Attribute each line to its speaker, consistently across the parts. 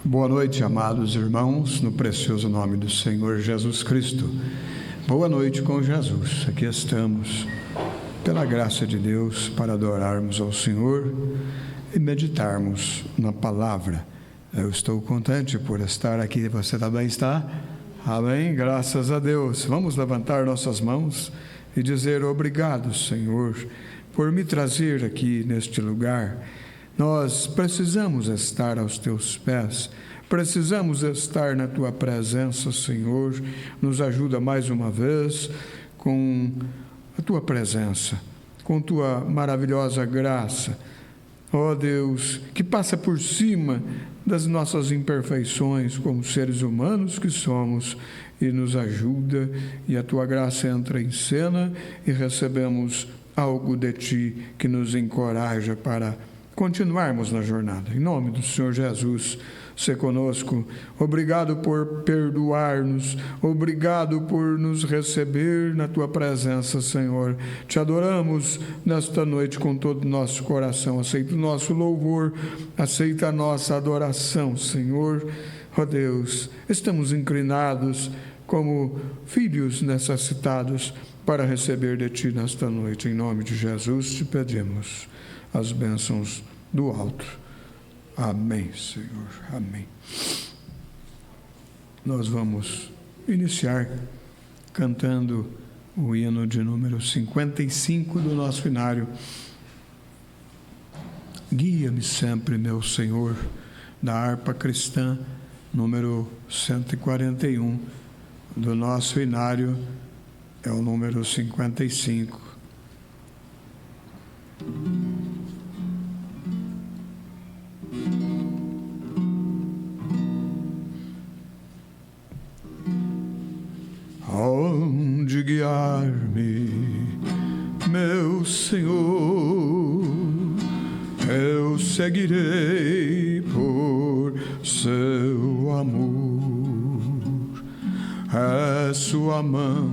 Speaker 1: Boa noite, amados irmãos, no precioso nome do Senhor Jesus Cristo. Boa noite com Jesus. Aqui estamos, pela graça de Deus, para adorarmos ao Senhor e meditarmos na palavra. Eu estou contente por estar aqui. Você também está? Amém? Graças a Deus. Vamos levantar nossas mãos e dizer obrigado, Senhor, por me trazer aqui neste lugar. Nós precisamos estar aos teus pés, precisamos estar na tua presença, Senhor. Nos ajuda mais uma vez com a tua presença, com tua maravilhosa graça. Ó Deus, que passa por cima das nossas imperfeições como seres humanos que somos e nos ajuda, e a tua graça entra em cena e recebemos algo de ti que nos encoraja para continuarmos na jornada. Em nome do Senhor Jesus, sê conosco. Obrigado por perdoar-nos, obrigado por nos receber na tua presença, Senhor. Te adoramos nesta noite com todo o nosso coração. Aceita o nosso louvor, aceita a nossa adoração, Senhor. Ó Deus, estamos inclinados como filhos necessitados para receber de ti nesta noite. Em nome de Jesus te pedimos as bênçãos do alto. Amém, Senhor. Amém. Nós vamos iniciar cantando o hino de número 55 do nosso hinário. Guia-me sempre, meu Senhor, da harpa cristã, número 141 do nosso hinário, é o número 55. Aonde guiar-me, meu Senhor, eu seguirei por seu amor. É sua mão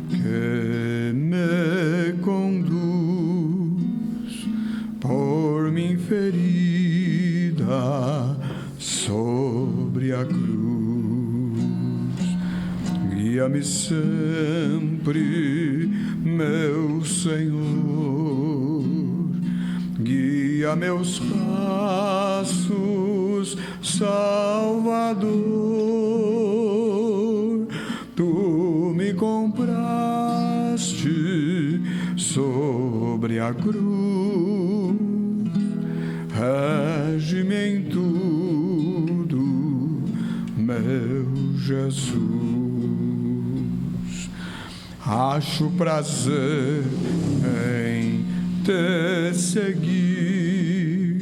Speaker 1: que me conduz por mim ferida sobre a cruz. Guia-me sempre, meu Senhor, guia meus passos, Salvador. Tu me compraste sobre a cruz, rege-me em tudo, meu Jesus. Acho prazer em te seguir,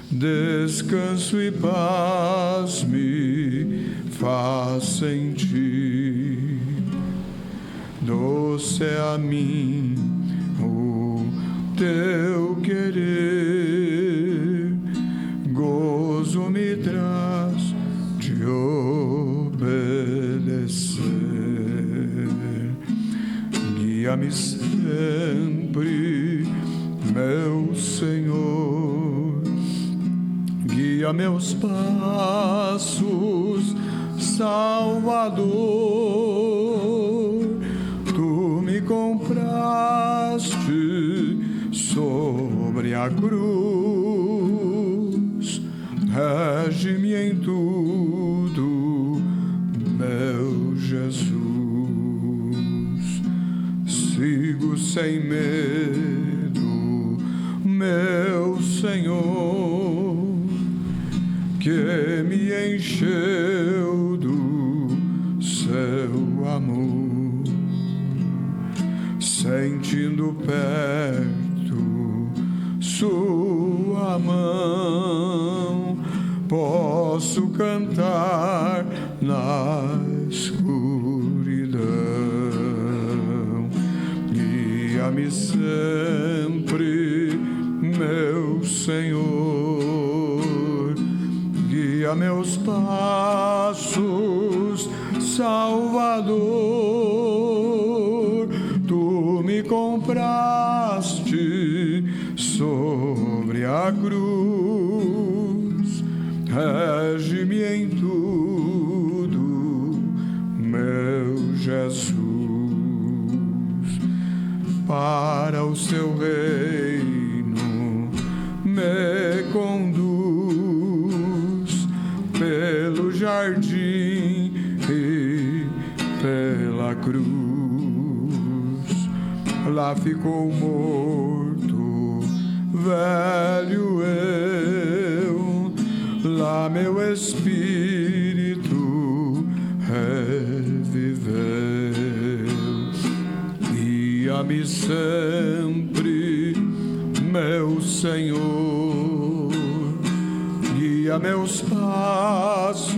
Speaker 1: descanso e paz me faz sentir. Doce é a mim o teu querer, gozo me traz de obedecer. Guia-me sempre, meu Senhor, guia meus passos, Salvador. Tu me compraste sobre a cruz, rege-me em tudo, meu Jesus. Sigo sem medo, meu Senhor, que me encheu do seu amor. Sentindo perto sua mão, posso cantar na escuridão. Guia-me sempre, meu Senhor, guia meus passos, Salvador. Tu me compraste sobre a cruz, rege-me em tudo, meu Jesus, para o seu reino me conduz pelo jardim e pela cruz. Lá ficou morto, velho eu, lá meu espírito reviveu. Guia-me sempre, meu Senhor, guia meus passos,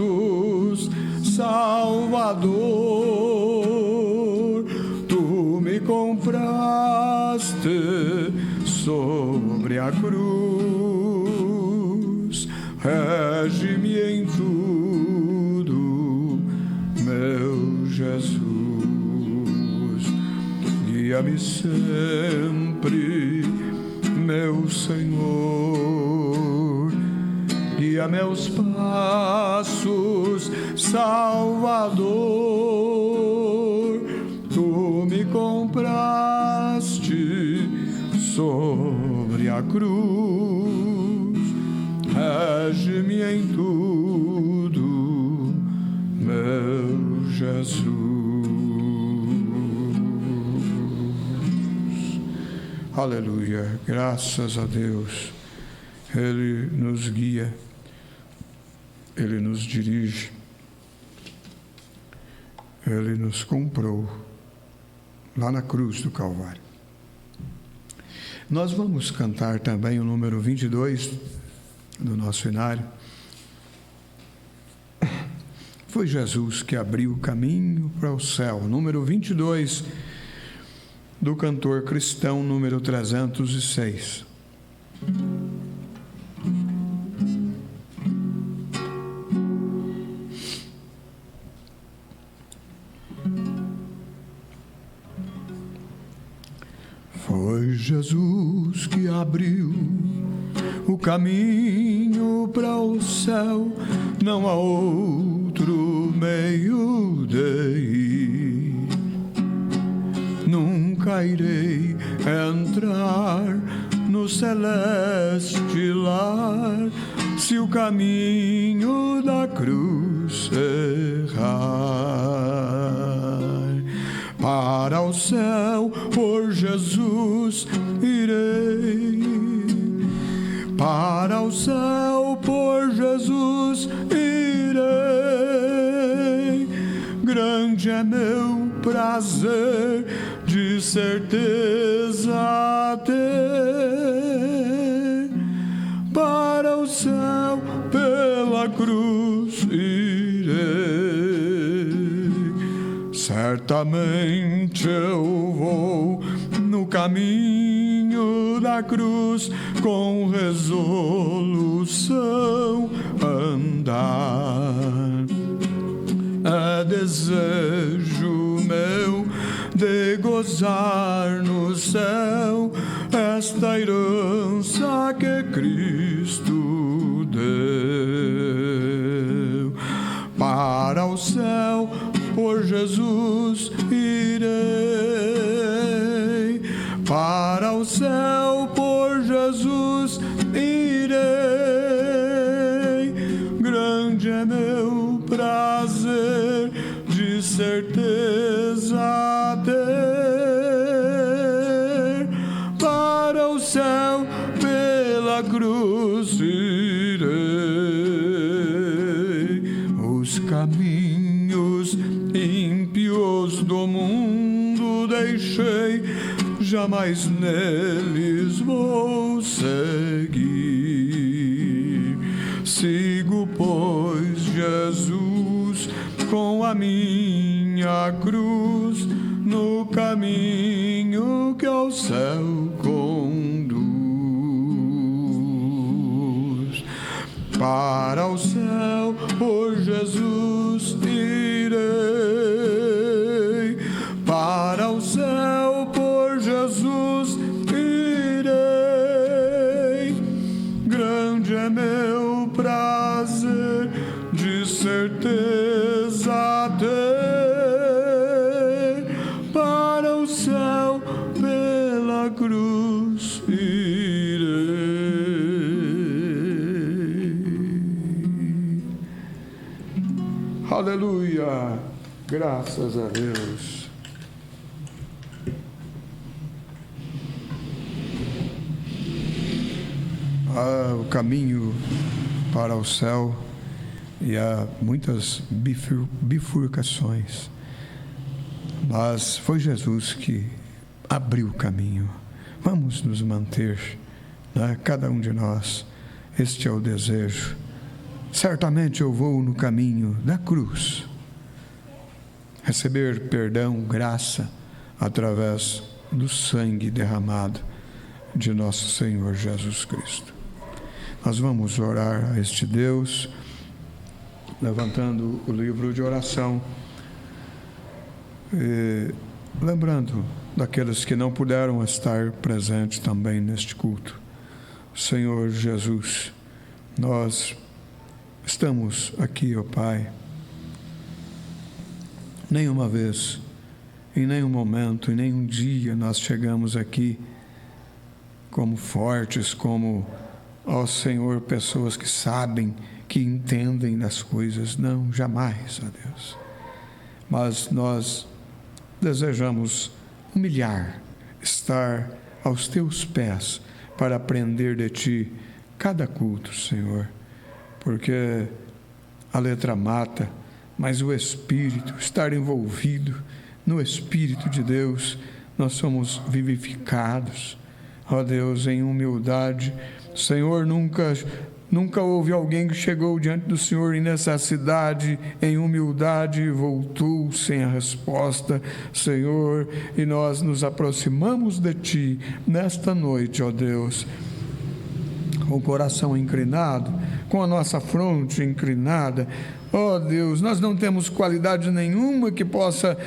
Speaker 1: Salvador. Tu me compraste sobre a cruz, rege-me em tudo, meu Jesus. Guia-me sempre, meu Senhor, guia meus passos, Salvador. Tu me compraste sobre a cruz, rege-me em tudo, meu Jesus. Aleluia, graças a Deus. Ele nos guia, Ele nos dirige, Ele nos comprou lá na cruz do Calvário. Nós vamos cantar também o número 22 do nosso inário. Foi Jesus que abriu o caminho para o céu. Número 22 do cantor cristão, número 306. Foi Jesus que abriu o caminho para o céu, não há outro meio de ir. Nunca irei entrar no celeste lar se o caminho da cruz errar. Para o céu, por Jesus irei. Para o céu, por Jesus irei. Grande é meu prazer, de certeza ter. Para o céu, pela cruz irei. Certamente eu vou no caminho da cruz com resolução andar. É desejo meu de gozar no céu esta herança que Cristo deu. Para o céu, por Jesus irei. Para o céu, por Jesus irei. Grande é meu prazer, de certeza ter. Para o céu, pela cruz irei. Os caminhos ímpios do mundo deixei, jamais neles vou seguir. Sigo, pois, Jesus com a minha cruz no caminho que ao céu conduz. Para o céu, por Jesus irei. Para o céu, por Jesus irei. Grande é meu prazer, certeza ter, para o céu pela cruz irei. Aleluia, graças a Deus. Há o caminho para o céu e há muitas bifurcações, mas foi Jesus que abriu o caminho. Vamos nos manter, né? Cada um de nós, este é o desejo. Certamente eu vou no caminho da cruz, receber perdão, graça, através do sangue derramado de nosso Senhor Jesus Cristo. Nós vamos orar a este Deus, levantando o livro de oração, e lembrando daqueles que não puderam estar presentes também neste culto. Senhor Jesus, nós estamos aqui, ó Pai. Nenhuma vez, em nenhum momento, em nenhum dia nós chegamos aqui como fortes, como, ó Senhor, pessoas que sabem, que entendem das coisas. Não, jamais, ó Deus. Mas nós desejamos humilhar, estar aos Teus pés para aprender de Ti cada culto, Senhor. Porque a letra mata, mas o Espírito, estar envolvido no Espírito de Deus, nós somos vivificados. Ó Deus, em humildade. Senhor, nunca houve alguém que chegou diante do Senhor em necessidade, em humildade, e voltou sem a resposta, Senhor, e nós nos aproximamos de Ti nesta noite, ó Deus, com o coração inclinado, com a nossa fronte inclinada. Ó Deus, nós não temos qualidade nenhuma que possa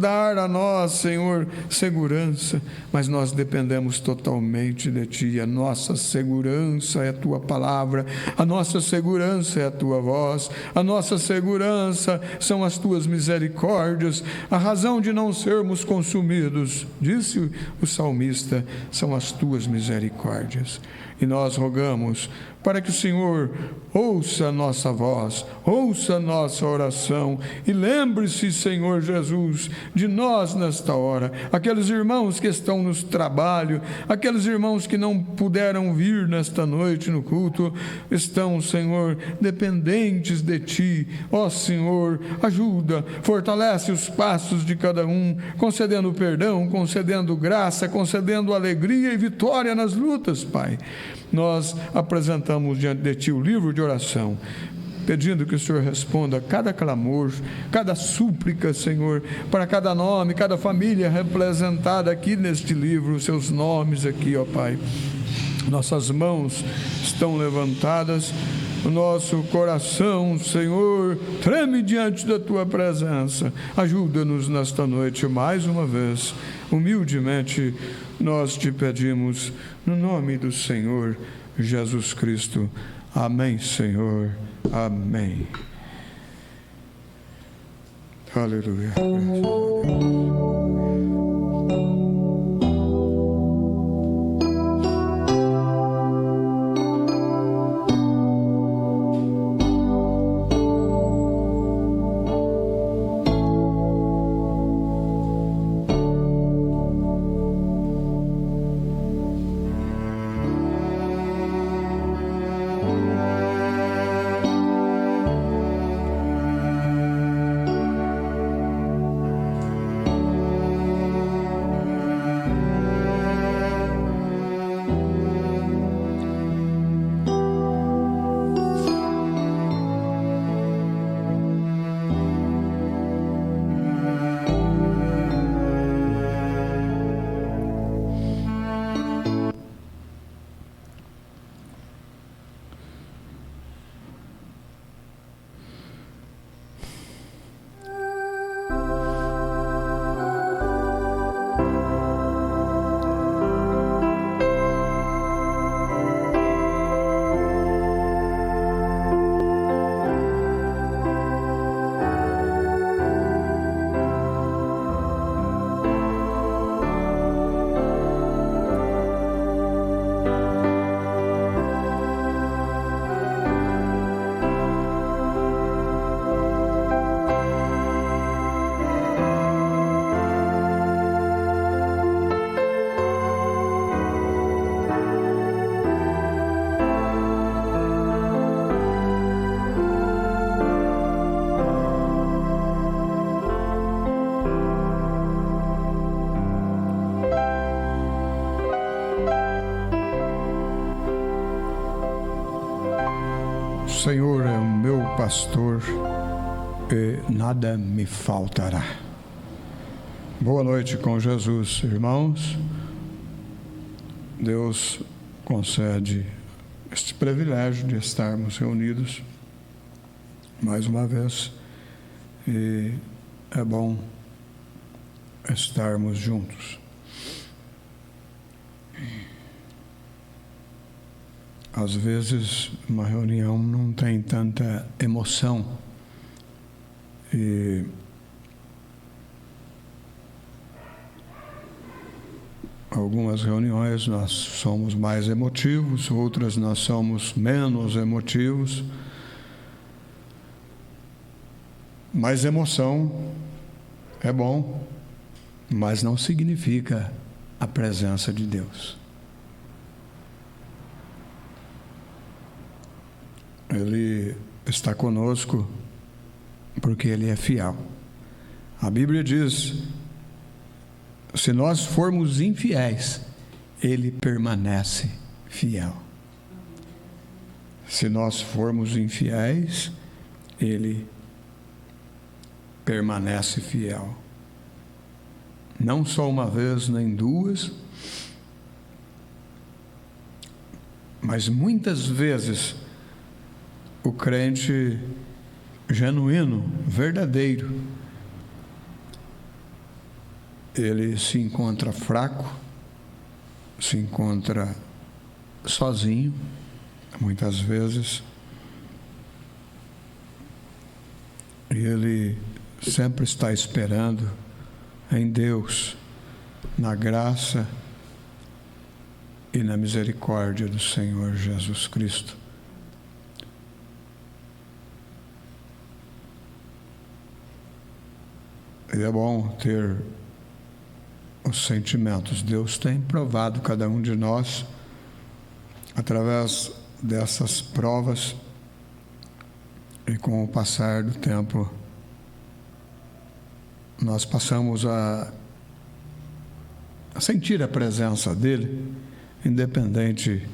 Speaker 1: dar a nós, Senhor, segurança, mas nós dependemos totalmente de Ti. A nossa segurança é a Tua palavra, a nossa segurança é a Tua voz, a nossa segurança são as Tuas misericórdias. A razão de não sermos consumidos, disse o salmista, são as Tuas misericórdias. E nós rogamos para que o Senhor ouça a nossa voz, ouça a nossa oração e lembre-se, Senhor Jesus, de nós nesta hora, aqueles irmãos que estão no trabalho, aqueles irmãos que não puderam vir nesta noite no culto, estão, Senhor, dependentes de Ti. Ó Senhor, ajuda, fortalece os passos de cada um, concedendo perdão, concedendo graça, concedendo alegria e vitória nas lutas, Pai. Nós apresentamos diante de Ti o livro de oração, pedindo que o Senhor responda a cada clamor, cada súplica, Senhor, para cada nome, cada família representada aqui neste livro, os seus nomes aqui, ó Pai. Nossas mãos estão levantadas, o nosso coração, Senhor, treme diante da Tua presença. Ajuda-nos nesta noite mais uma vez, humildemente nós Te pedimos, no nome do Senhor Jesus Cristo. Amém, Senhor. Amém. Aleluia. Graças a Deus. meu pastor e nada me faltará. Boa noite com Jesus, irmãos. Deus concede este privilégio de estarmos reunidos mais uma vez, e é bom estarmos juntos. Às vezes uma reunião não tem tanta emoção e algumas reuniões nós somos mais emotivos, outras nós somos menos emotivos. Mas emoção é bom, mas não significa a presença de Deus. Ele está conosco porque Ele é fiel. A Bíblia diz: se nós formos infiéis, Ele permanece fiel. Se nós formos infiéis, Ele permanece fiel. Não só uma vez, nem duas, mas muitas vezes o crente genuíno, verdadeiro, ele se encontra fraco, se encontra sozinho, muitas vezes, e ele sempre está esperando em Deus, na graça e na misericórdia do Senhor Jesus Cristo. E é bom ter os sentimentos. Deus tem provado cada um de nós através dessas provas, e com o passar do tempo nós passamos a sentir a presença dele, independente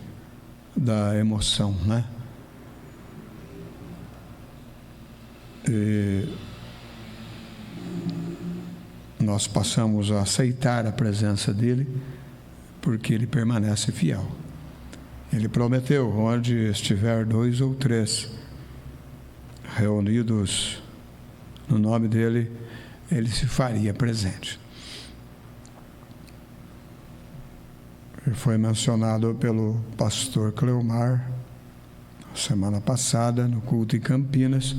Speaker 1: da emoção, né? E nós passamos a aceitar a presença dele, porque ele permanece fiel. Ele prometeu: onde estiver 2 ou 3 reunidos no nome dele, ele se faria presente. E foi mencionado pelo pastor Cleomar semana passada no culto em Campinas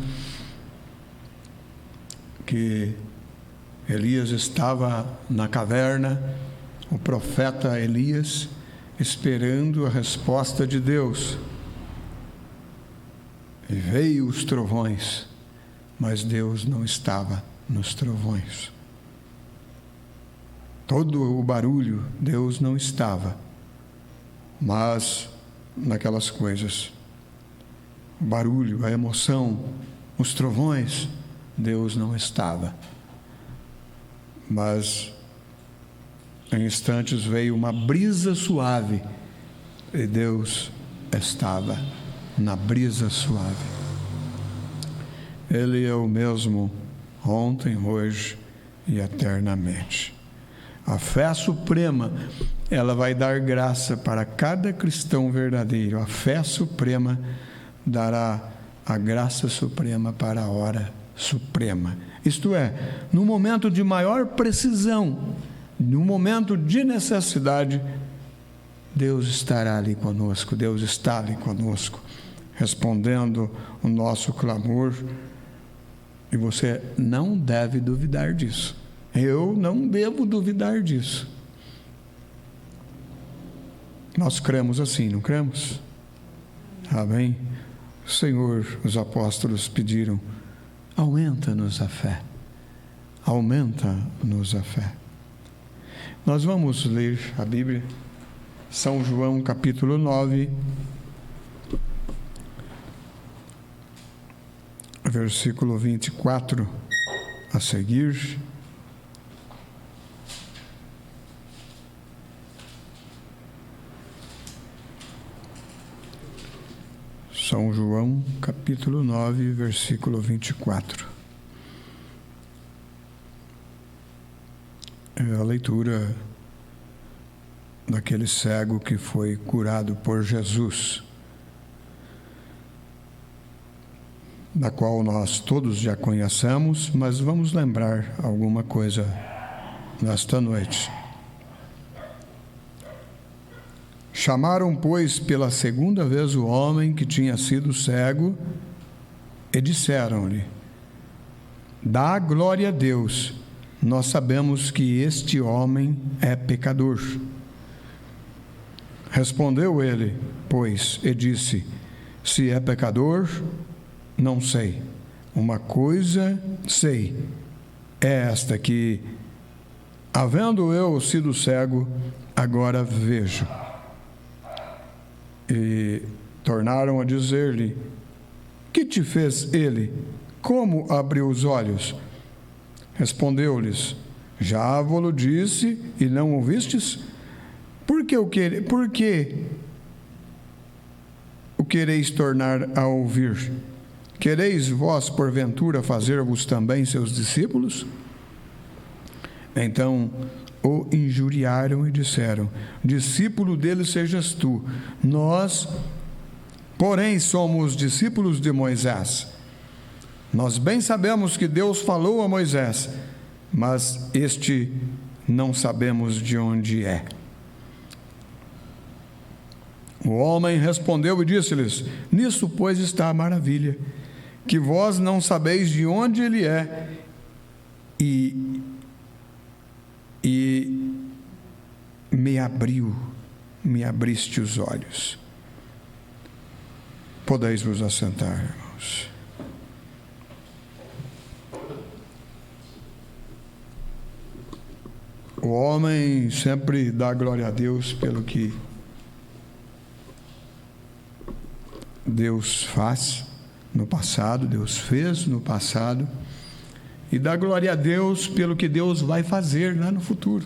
Speaker 1: que Elias estava na caverna, o profeta Elias, esperando a resposta de Deus. E veio os trovões, mas Deus não estava nos trovões. Todo o barulho, Deus não estava, mas naquelas coisas, o barulho, a emoção, os trovões, Deus não estava. Mas em instantes veio uma brisa suave e Deus estava na brisa suave. Ele é o mesmo ontem, hoje e eternamente. A fé suprema, ela vai dar graça para cada cristão verdadeiro. A fé suprema dará a graça suprema para a hora suprema. Isto é, no momento de maior precisão, no momento de necessidade, Deus estará ali conosco, Deus está ali conosco, respondendo o nosso clamor, e você não deve duvidar disso. Eu não devo duvidar disso. Nós cremos assim, não cremos? Amém? Senhor, os apóstolos pediram: aumenta-nos a fé, aumenta-nos a fé. Nós vamos ler a Bíblia, São João capítulo 9, versículo 24 a seguir. São João, capítulo 9, versículo 24. É a leitura daquele cego que foi curado por Jesus, da qual nós todos já conhecemos, mas vamos lembrar alguma coisa nesta noite. Chamaram, pois, pela segunda vez o homem que tinha sido cego e disseram-lhe: dá glória a Deus, nós sabemos que este homem é pecador. Respondeu ele, pois, e disse: se é pecador, não sei. Uma coisa sei, é esta, que, havendo eu sido cego, agora vejo. E tornaram a dizer-lhe: que te fez ele? Como abriu os olhos? Respondeu-lhes: já vos disse e não ouvistes? Por que o quereis tornar a ouvir? Quereis vós, porventura, fazer-vos também seus discípulos? Então o injuriaram e disseram: discípulo dele sejas tu, nós, porém, somos discípulos de Moisés. Nós bem sabemos que Deus falou a Moisés, mas este não sabemos de onde é. O homem respondeu e disse-lhes: nisso, pois, está a maravilha, que vós não sabeis de onde ele é, e me abriste os olhos. Podeis vos assentar, irmãos. O homem sempre dá glória a Deus pelo que Deus faz no passado, Deus fez no passado, e dá glória a Deus pelo que Deus vai fazer lá no futuro.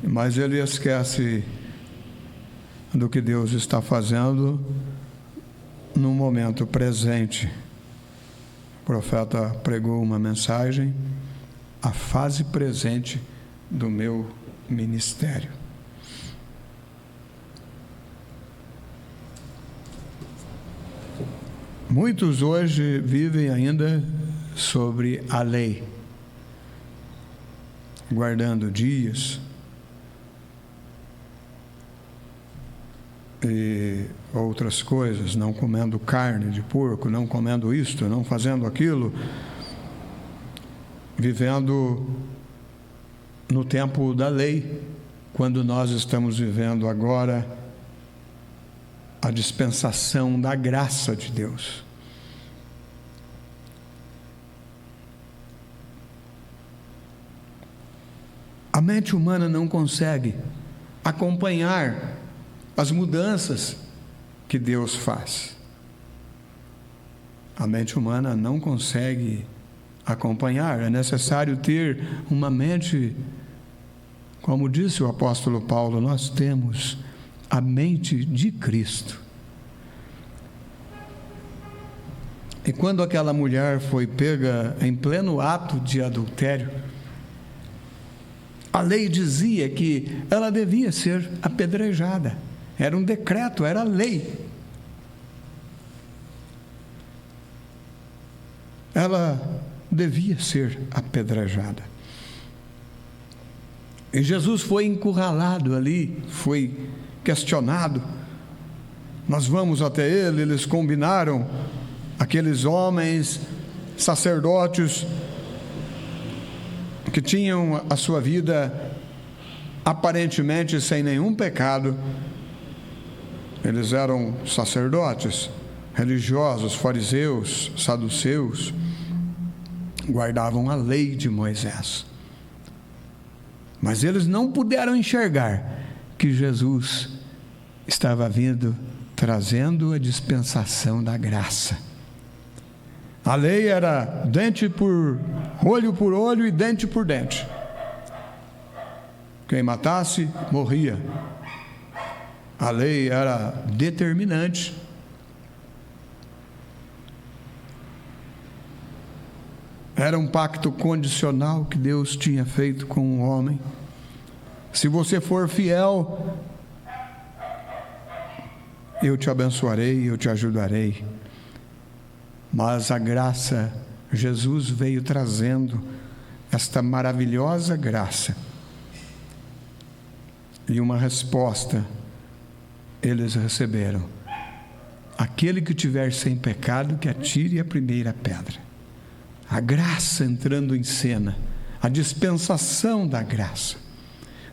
Speaker 1: Mas ele esquece do que Deus está fazendo no momento presente. O profeta pregou uma mensagem: a fase presente do meu ministério. Muitos hoje vivem ainda sobre a lei, guardando dias e outras coisas, não comendo carne de porco, não comendo isto, não fazendo aquilo, vivendo no tempo da lei, quando nós estamos vivendo agora a dispensação da graça de Deus. A mente humana não consegue acompanhar as mudanças que Deus faz. A mente humana não consegue acompanhar. É necessário ter uma mente, como disse o apóstolo Paulo, nós temos a mente de Cristo. E quando aquela mulher foi pega em pleno ato de adultério, a lei dizia que ela devia ser apedrejada. Era um decreto, era lei. Ela devia ser apedrejada. E Jesus foi encurralado ali, foi questionado. Nós vamos até ele, eles combinaram, aqueles homens, sacerdotes, que tinham a sua vida aparentemente sem nenhum pecado. Eles eram sacerdotes, religiosos, fariseus, saduceus, guardavam a lei de Moisés. Mas eles não puderam enxergar que Jesus estava vindo trazendo a dispensação da graça. A lei era dente por olho e dente por dente. Quem matasse, morria. A lei era determinante. Era um pacto condicional que Deus tinha feito com o homem. Se você for fiel, eu te abençoarei, eu te ajudarei. Mas a graça, Jesus veio trazendo esta maravilhosa graça. E uma resposta eles receberam: aquele que tiver sem pecado, que atire a primeira pedra. A graça entrando em cena, a dispensação da graça.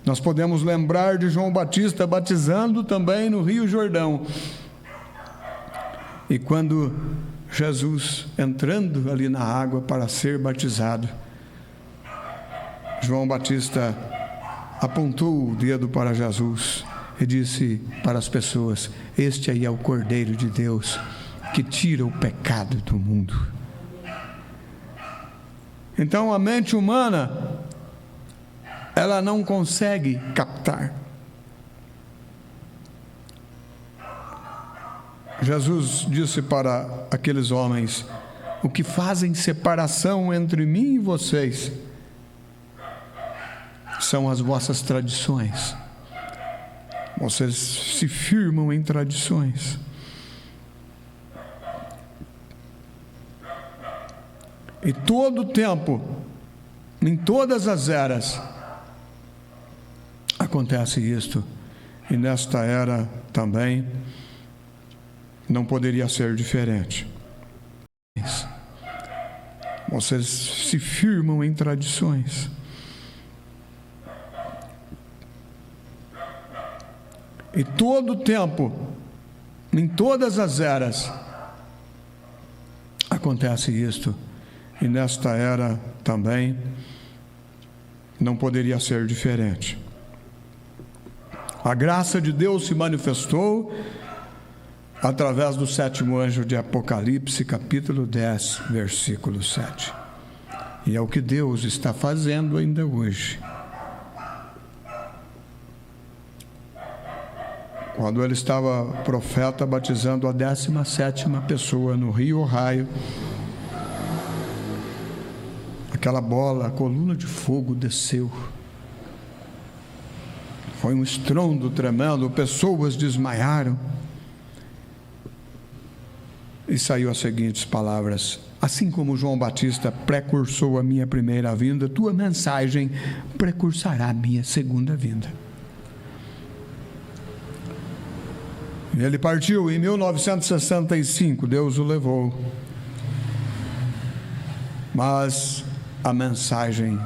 Speaker 1: Nós podemos lembrar de João Batista batizando também no Rio Jordão. E quando Jesus entrando ali na água para ser batizado, João Batista apontou o dedo para Jesus e disse para as pessoas: este aí é o Cordeiro de Deus que tira o pecado do mundo. Então a mente humana, ela não consegue captar. Jesus disse para aqueles homens: o que fazem separação entre mim e vocês são as vossas tradições. Vocês se firmam em tradições. E todo o tempo, em todas as eras, acontece isto. E nesta era também não poderia ser diferente. Vocês se firmam em tradições. E todo o tempo, em todas as eras, acontece isto. E nesta era também não poderia ser diferente. A graça de Deus se manifestou através do 7º anjo de Apocalipse, capítulo 10, versículo 7. E é o que Deus está fazendo ainda hoje. Quando ele estava profeta batizando a 17ª pessoa no Rio Ohio, aquela bola, a coluna de fogo desceu. Foi um estrondo tremendo, pessoas desmaiaram. E saiu as seguintes palavras: assim como João Batista precursou a minha primeira vinda, tua mensagem precursará a minha segunda vinda. Ele partiu em 1965, Deus o levou. Mas a mensagem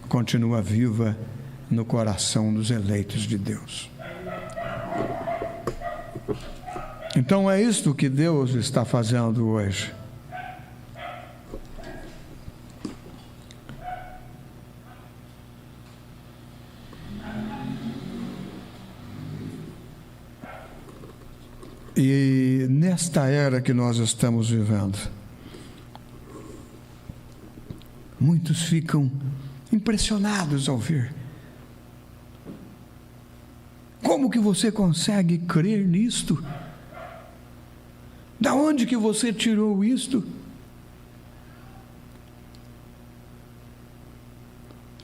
Speaker 1: continua viva no coração dos eleitos de Deus. Então é isto que Deus está fazendo hoje. E nesta era que nós estamos vivendo, muitos ficam impressionados ao ver. Como que você consegue crer nisto? Da onde que você tirou isto?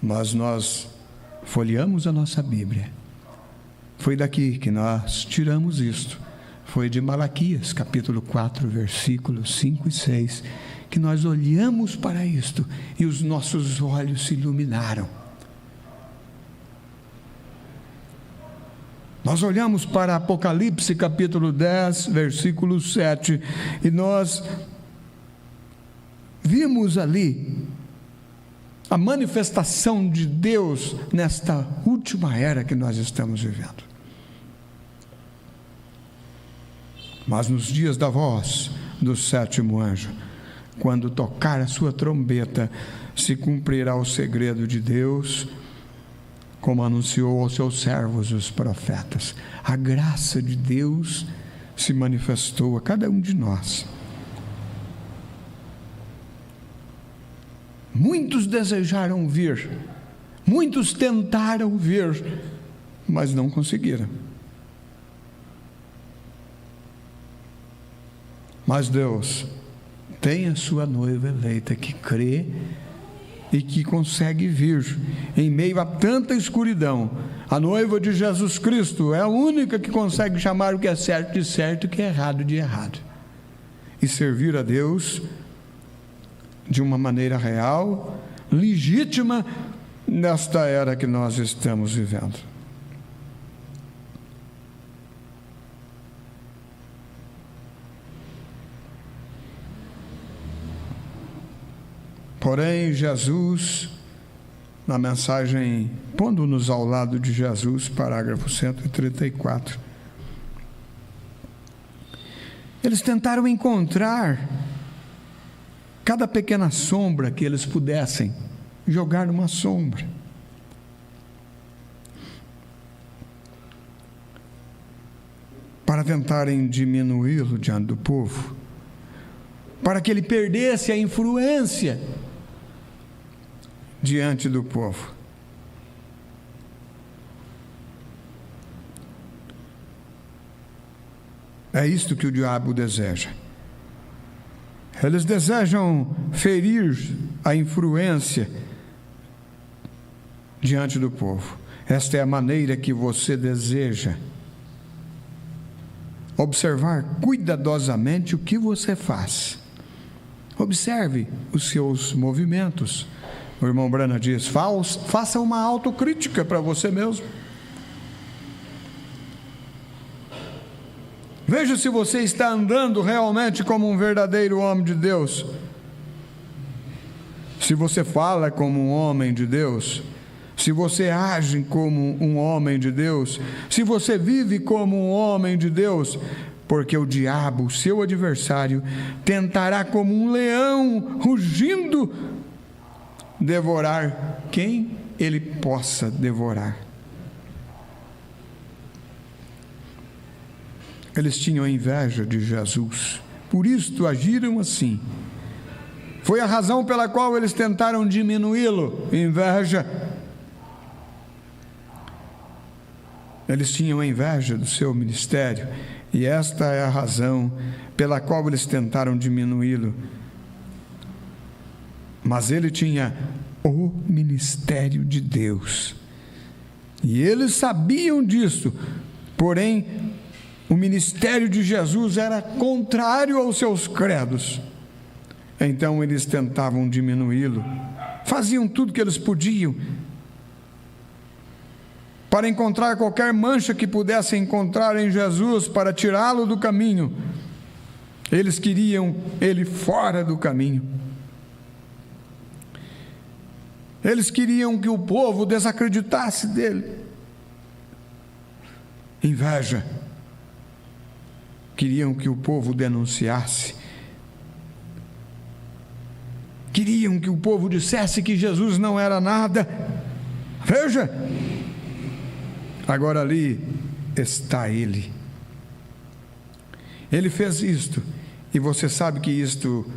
Speaker 1: Mas nós folheamos a nossa Bíblia. Foi daqui que nós tiramos isto. Foi de Malaquias, capítulo 4, versículos 5 e 6, que nós olhamos para isto e os nossos olhos se iluminaram. Nós olhamos para Apocalipse, capítulo 10, versículo 7, e nós vimos ali a manifestação de Deus nesta última era que nós estamos vivendo. Mas nos dias da voz do 7º anjo, quando tocar a sua trombeta, se cumprirá o segredo de Deus, como anunciou aos seus servos os profetas. A graça de Deus se manifestou a cada um de nós. Muitos desejaram vir, muitos tentaram vir, mas não conseguiram. Mas Deus tem a sua noiva eleita que crê e que consegue vir em meio a tanta escuridão. A noiva de Jesus Cristo é a única que consegue chamar o que é certo de certo e o que é errado de errado, e servir a Deus de uma maneira real, legítima, nesta era que nós estamos vivendo. Porém, Jesus, na mensagem, pondo-nos ao lado de Jesus, parágrafo 134, eles tentaram encontrar cada pequena sombra que eles pudessem jogar numa sombra. Para tentarem diminuí-lo diante do povo, para que ele perdesse a influência diante do povo. É isto que o diabo deseja. Eles desejam ferir a influência diante do povo. Esta é a maneira que você deseja observar cuidadosamente o que você faz. Observe os seus movimentos. O irmão Brana diz: faça uma autocrítica para você mesmo. Veja se você está andando realmente como um verdadeiro homem de Deus. Se você fala como um homem de Deus, se você age como um homem de Deus, se você vive como um homem de Deus, porque o diabo, seu adversário, tentará como um leão rugindo devorar quem ele possa devorar. Eles tinham inveja de Jesus, por isto agiram assim. Foi a razão pela qual eles tentaram diminuí-lo, inveja. Eles tinham inveja do seu ministério, e esta é a razão pela qual eles tentaram diminuí-lo. Mas ele tinha o ministério de Deus, e eles sabiam disso, porém o ministério de Jesus era contrário aos seus credos. Então eles tentavam diminuí-lo, faziam tudo que eles podiam para encontrar qualquer mancha que pudessem encontrar em Jesus, para tirá-lo do caminho. Eles queriam ele fora do caminho. Eles queriam que o povo desacreditasse dele. Inveja. Queriam que o povo denunciasse. Queriam que o povo dissesse que Jesus não era nada. Veja, agora ali está ele. Ele fez isto, e você sabe que isto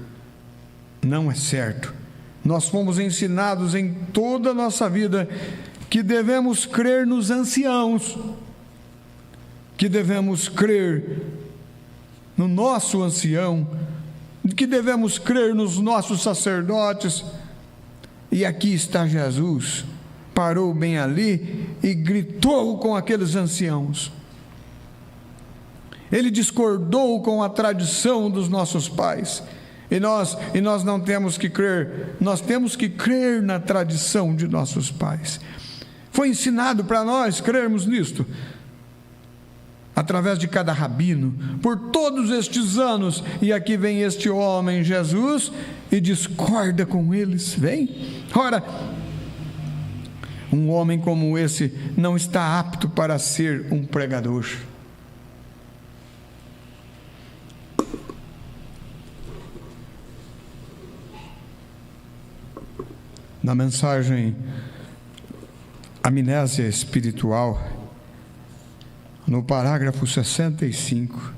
Speaker 1: não é certo. Nós fomos ensinados em toda a nossa vida que devemos crer nos anciãos, que devemos crer no nosso ancião, que devemos crer nos nossos sacerdotes. E aqui está Jesus, parou bem ali e gritou com aqueles anciãos. Ele discordou com a tradição dos nossos pais, e nós não temos que crer, nós temos que crer na tradição de nossos pais. Foi ensinado para nós crermos nisto, através de cada rabino, por todos estes anos, e aqui vem este homem, Jesus, e discorda com eles. Vem, ora, um homem como esse não está apto para ser um pregador. Na mensagem Amnésia Espiritual, no parágrafo 65,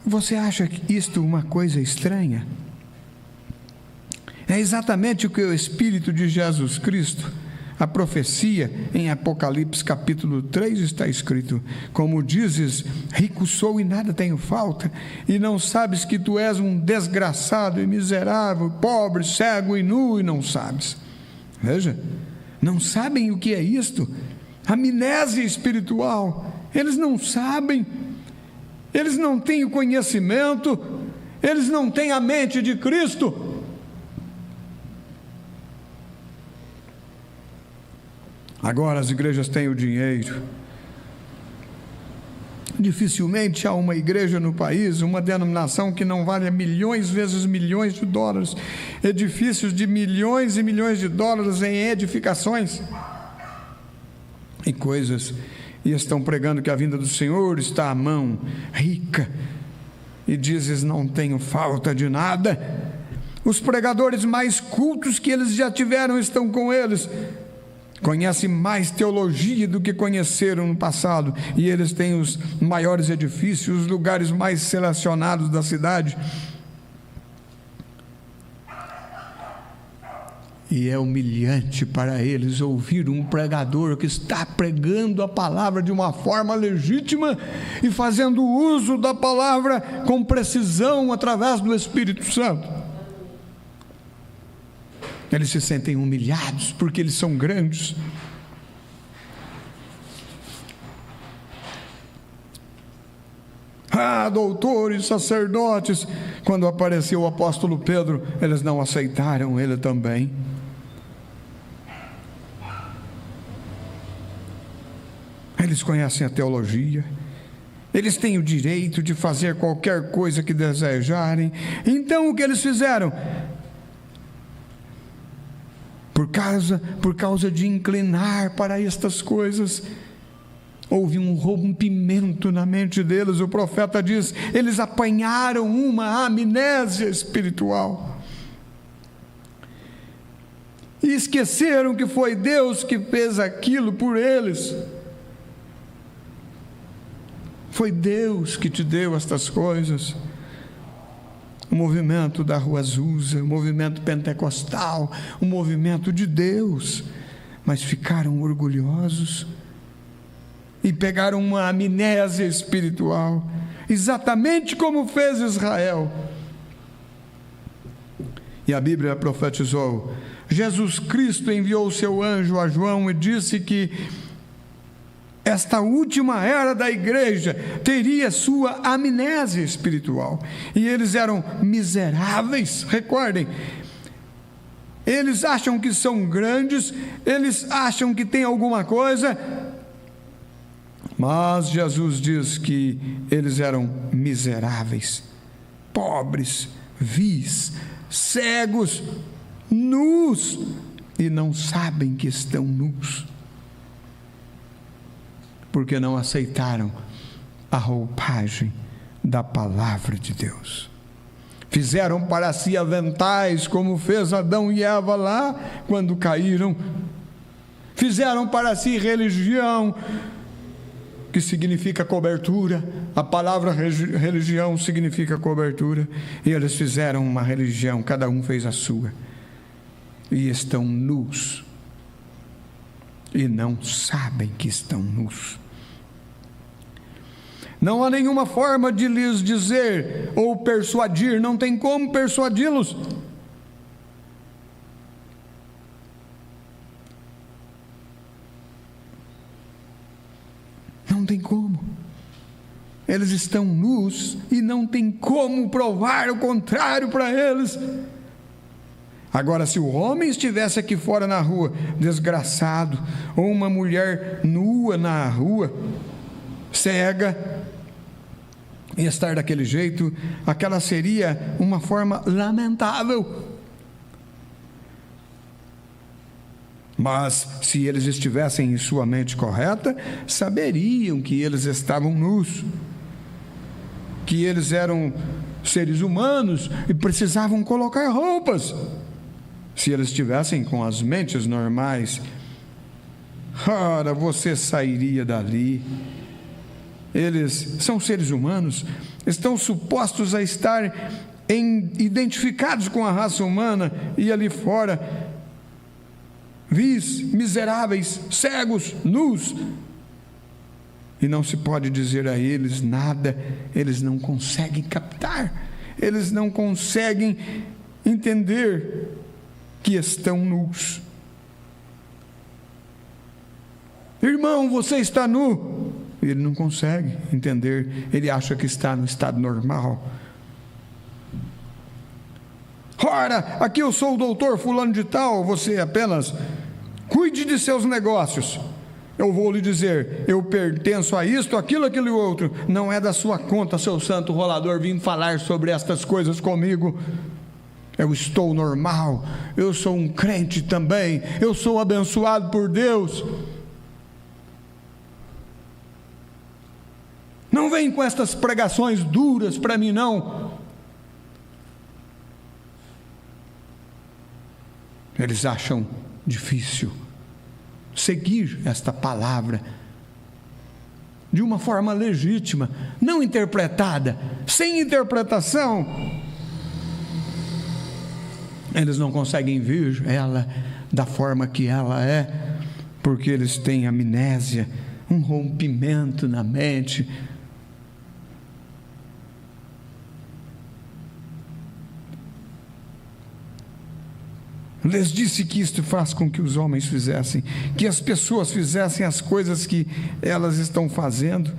Speaker 1: você acha que isto uma coisa estranha? É exatamente o que o Espírito de Jesus Cristo A profecia em Apocalipse capítulo 3 está escrito: como dizes, rico sou e nada tenho falta, e não sabes que tu és um desgraçado e miserável, pobre, cego e nu, e não sabes. Veja, não sabem o que é isto, amnésia espiritual. Eles não sabem, eles não têm o conhecimento, eles não têm a mente de Cristo. Agora as igrejas têm o dinheiro. Dificilmente há uma igreja no país, uma denominação que não valha milhões vezes milhões de dólares, edifícios de milhões e milhões de dólares em edificações e coisas, e estão pregando que a vinda do Senhor está à mão, rica, e dizes: não tenho falta de nada. Os pregadores mais cultos que eles já tiveram estão com eles, conhecem mais teologia do que conheceram no passado, e eles têm os maiores edifícios, os lugares mais selecionados da cidade. E é humilhante para eles ouvir um pregador que está pregando a palavra de uma forma legítima e fazendo uso da palavra com precisão através do Espírito Santo. Eles se sentem humilhados porque eles são grandes. Doutores, sacerdotes. Quando apareceu o apóstolo Pedro, eles não aceitaram ele também. Eles conhecem a teologia, eles têm o direito de fazer qualquer coisa que desejarem. Então o que eles fizeram? Por causa de inclinar para estas coisas, houve um rompimento na mente deles. O profeta diz: eles apanharam uma amnésia espiritual e esqueceram que foi Deus que fez aquilo por eles. Foi Deus que te deu estas coisas. O movimento da Rua Azusa, o movimento pentecostal, o movimento de Deus, mas ficaram orgulhosos e pegaram uma amnésia espiritual, exatamente como fez Israel. E a Bíblia profetizou: Jesus Cristo enviou o seu anjo a João e disse que esta última era da igreja teria sua amnésia espiritual, e eles eram miseráveis. Recordem, eles acham que são grandes, eles acham que tem alguma coisa, mas Jesus diz que eles eram miseráveis, pobres, vis, cegos, nus, e não sabem que estão nus, porque não aceitaram a roupagem da palavra de Deus. Fizeram para si aventais, como fez Adão e Eva lá, quando caíram. Fizeram para si religião, que significa cobertura. A palavra religião significa cobertura. E eles fizeram uma religião, cada um fez a sua. E estão nus. E não sabem que estão nus. Não há nenhuma forma de lhes dizer ou persuadir, não tem como persuadi-los. Não tem como. Eles estão nus e não tem como provar o contrário para eles. Agora, se o homem estivesse aqui fora na rua, desgraçado, ou uma mulher nua na rua, cega, e estar daquele jeito, aquela seria uma forma lamentável. Mas se eles estivessem em sua mente correta, saberiam que eles estavam nus, que eles eram seres humanos e precisavam colocar roupas. Se eles estivessem com as mentes normais, ora, você sairia dali. Eles são seres humanos, estão supostos a estar identificados com a raça humana, e ali fora vis, miseráveis, cegos, nus. E não se pode dizer a eles nada, eles não conseguem captar, eles não conseguem entender que estão nus. Irmão, você está nu. Ele não consegue entender, ele acha que está no estado normal. Ora, aqui eu sou o doutor fulano de tal, você apenas cuide de seus negócios. Eu vou lhe dizer, eu pertenço a isto, aquilo e outro. Não é da sua conta, seu santo rolador, vir falar sobre estas coisas comigo. Eu estou normal, eu sou um crente também, eu sou abençoado por Deus. Não vem com estas pregações duras para mim, não. Eles acham difícil seguir esta palavra de uma forma legítima, não interpretada, sem interpretação. Eles não conseguem ver ela da forma que ela é, porque eles têm amnésia, um rompimento na mente. Lhes disse que isto faz com que os homens fizessem, que as pessoas fizessem as coisas que elas estão fazendo,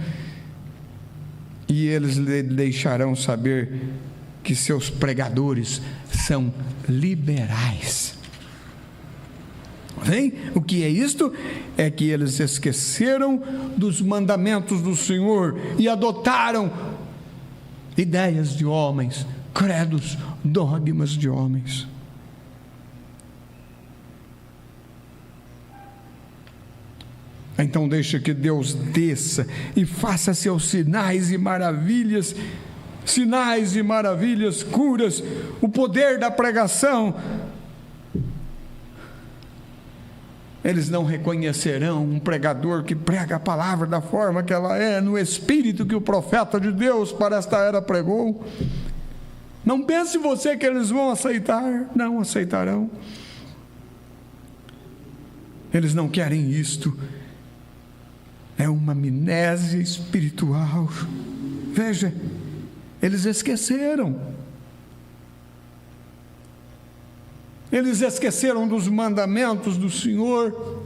Speaker 1: e eles lhe deixarão saber que seus pregadores são liberais. Vem? O que é isto? É que eles esqueceram dos mandamentos do Senhor e adotaram ideias de homens, credos, dogmas de homens. Então deixa que Deus desça e faça seus sinais e maravilhas, curas, o poder da pregação. Eles não reconhecerão um pregador que prega a palavra da forma que ela é, no espírito que o profeta de Deus para esta era pregou. Não pense você que eles vão aceitar, não aceitarão. Eles não querem isto. É uma amnésia espiritual. Veja, eles esqueceram. Eles esqueceram dos mandamentos do Senhor.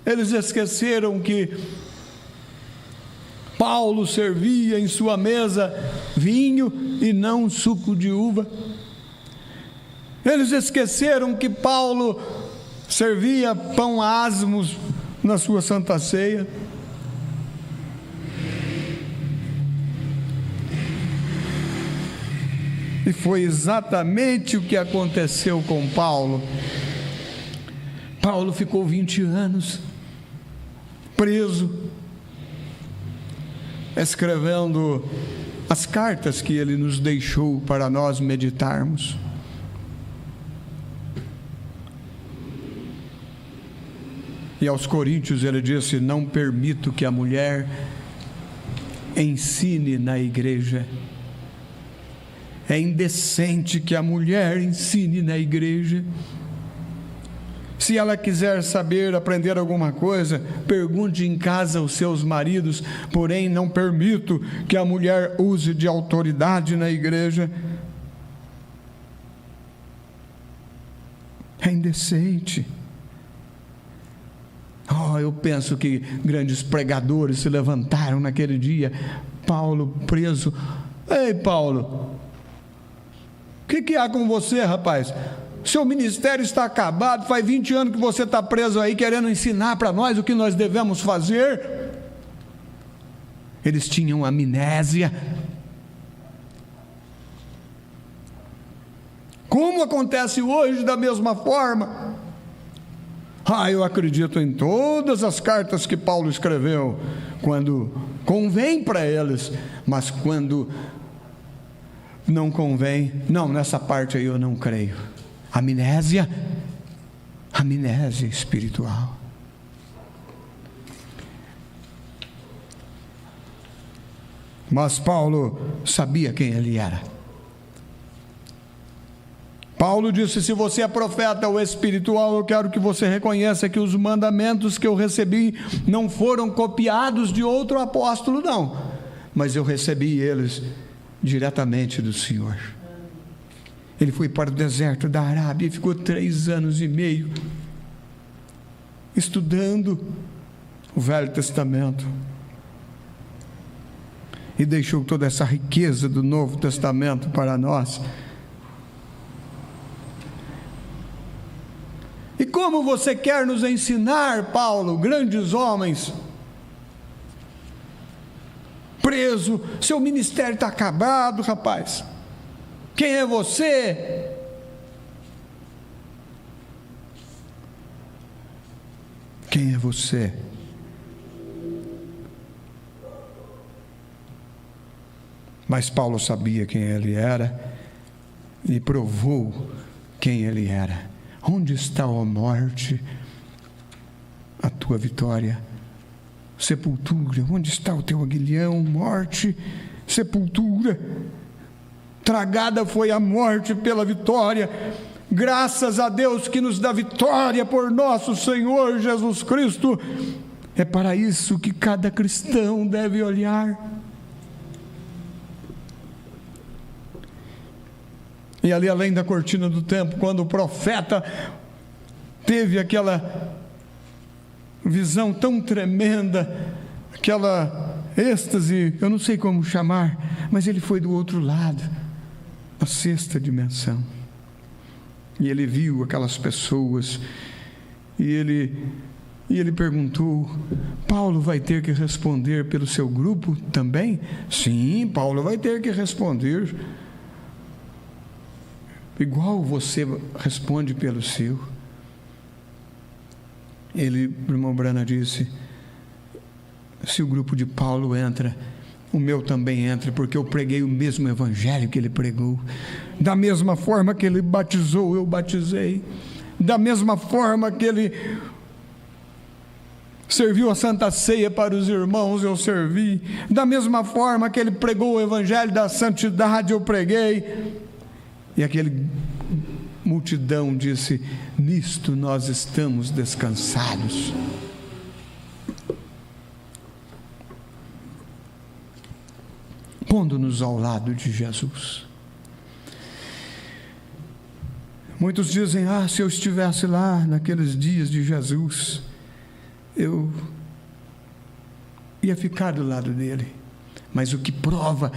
Speaker 1: Eles esqueceram que Paulo servia em sua mesa vinho e não suco de uva. Eles esqueceram que Paulo servia pão asmos na sua santa ceia. E foi exatamente o que aconteceu com Paulo. Paulo ficou 20 anos preso, escrevendo as cartas que ele nos deixou para nós meditarmos. E aos coríntios ele disse: não permito que a mulher ensine na igreja. É indecente que a mulher ensine na igreja. Se ela quiser saber, aprender alguma coisa, pergunte em casa aos seus maridos, porém não permito que a mulher use de autoridade na igreja. É indecente. Eu penso que grandes pregadores se levantaram naquele dia. Paulo preso. Ei, Paulo, o que há com você, rapaz? Seu ministério está acabado, faz 20 anos que você está preso aí, querendo ensinar para nós o que nós devemos fazer. Eles tinham amnésia. Como acontece hoje da mesma forma? Eu acredito em todas as cartas que Paulo escreveu, quando convém para eles, mas quando não convém, não, nessa parte aí eu não creio. Amnésia espiritual. Mas Paulo sabia quem ele era. Paulo disse: se você é profeta ou espiritual, eu quero que você reconheça que os mandamentos que eu recebi não foram copiados de outro apóstolo, não, mas eu recebi eles diretamente do Senhor. Ele foi para o deserto da Arábia e ficou 3 anos e meio estudando o Velho Testamento, e deixou toda essa riqueza do Novo Testamento para nós. E como você quer nos ensinar, Paulo, grandes homens, preso, seu ministério está acabado, rapaz. Quem é você? Quem é você? Mas Paulo sabia quem ele era e provou quem ele era. Onde está, ó morte, a tua vitória? Sepultura, onde está o teu aguilhão? Morte, sepultura. Tragada foi a morte pela vitória. Graças a Deus que nos dá vitória por nosso Senhor Jesus Cristo. É para isso que cada cristão deve olhar. E ali, além da cortina do templo, quando o profeta teve aquela visão tão tremenda, aquela êxtase, eu não sei como chamar, mas ele foi do outro lado, a 6ª dimensão, e ele viu aquelas pessoas, e ele perguntou: Paulo vai ter que responder pelo seu grupo também? Sim, Paulo vai ter que responder, igual você responde pelo seu. Ele, o irmão Brana disse: se o grupo de Paulo entra, o meu também entra, porque eu preguei o mesmo evangelho que ele pregou. Da mesma forma que ele batizou, eu batizei. Da mesma forma que ele serviu a Santa Ceia para os irmãos, eu servi. Da mesma forma que ele pregou o evangelho da santidade, eu preguei. E aquele multidão disse: nisto nós estamos descansados. Pondo-nos ao lado de Jesus. Muitos dizem: se eu estivesse lá naqueles dias de Jesus, eu ia ficar do lado dele. Mas o que prova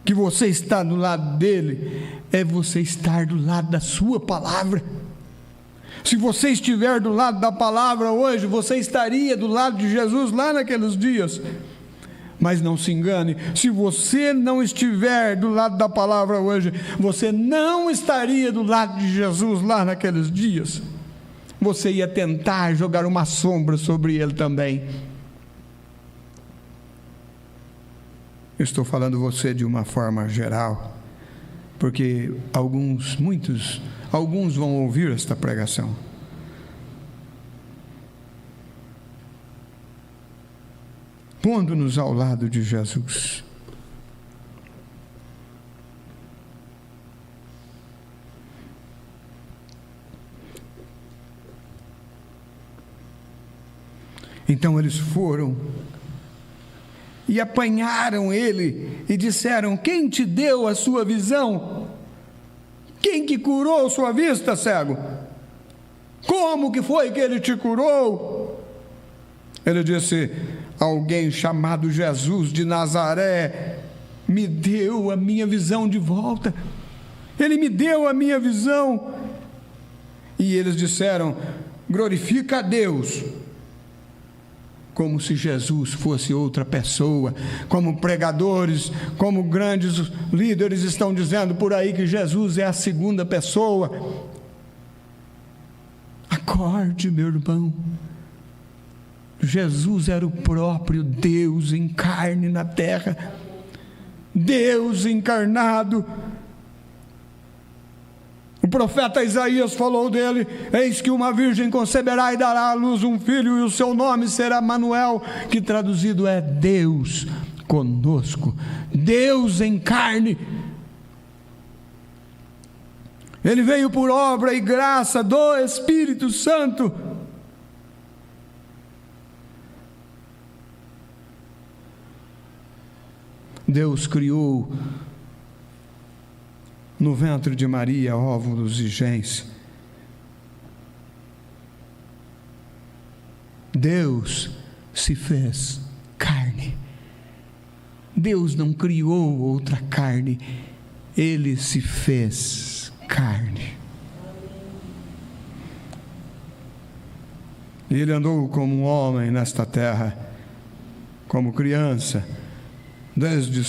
Speaker 1: que você está do lado dele é você estar do lado da sua palavra. Se você estiver do lado da palavra hoje, você estaria do lado de Jesus lá naqueles dias. Mas não se engane, se você não estiver do lado da palavra hoje, você não estaria do lado de Jesus lá naqueles dias. Você ia tentar jogar uma sombra sobre ele também. Eu estou falando você de uma forma geral, porque alguns vão ouvir esta pregação. Pondo-nos ao lado de Jesus. Então eles foram e apanharam ele e disseram: quem te deu a sua visão? Quem que curou sua vista, cego? Como que foi que ele te curou? Ele disse: alguém chamado Jesus de Nazaré me deu a minha visão de volta. Ele me deu a minha visão. E eles disseram: glorifica a Deus. Como se Jesus fosse outra pessoa, como pregadores, como grandes líderes estão dizendo por aí que Jesus é a segunda pessoa. Acorde, meu irmão. Jesus era o próprio Deus em carne na terra, Deus encarnado. O profeta Isaías falou dele: eis que uma virgem conceberá e dará à luz um filho, e o seu nome será Manuel, que traduzido é Deus conosco. Deus em carne. Ele veio por obra e graça do Espírito Santo. Deus criou no ventre de Maria óvulos e gens. Deus se fez carne. Deus não criou outra carne. Ele se fez carne. Ele andou como um homem nesta terra, como criança, desde o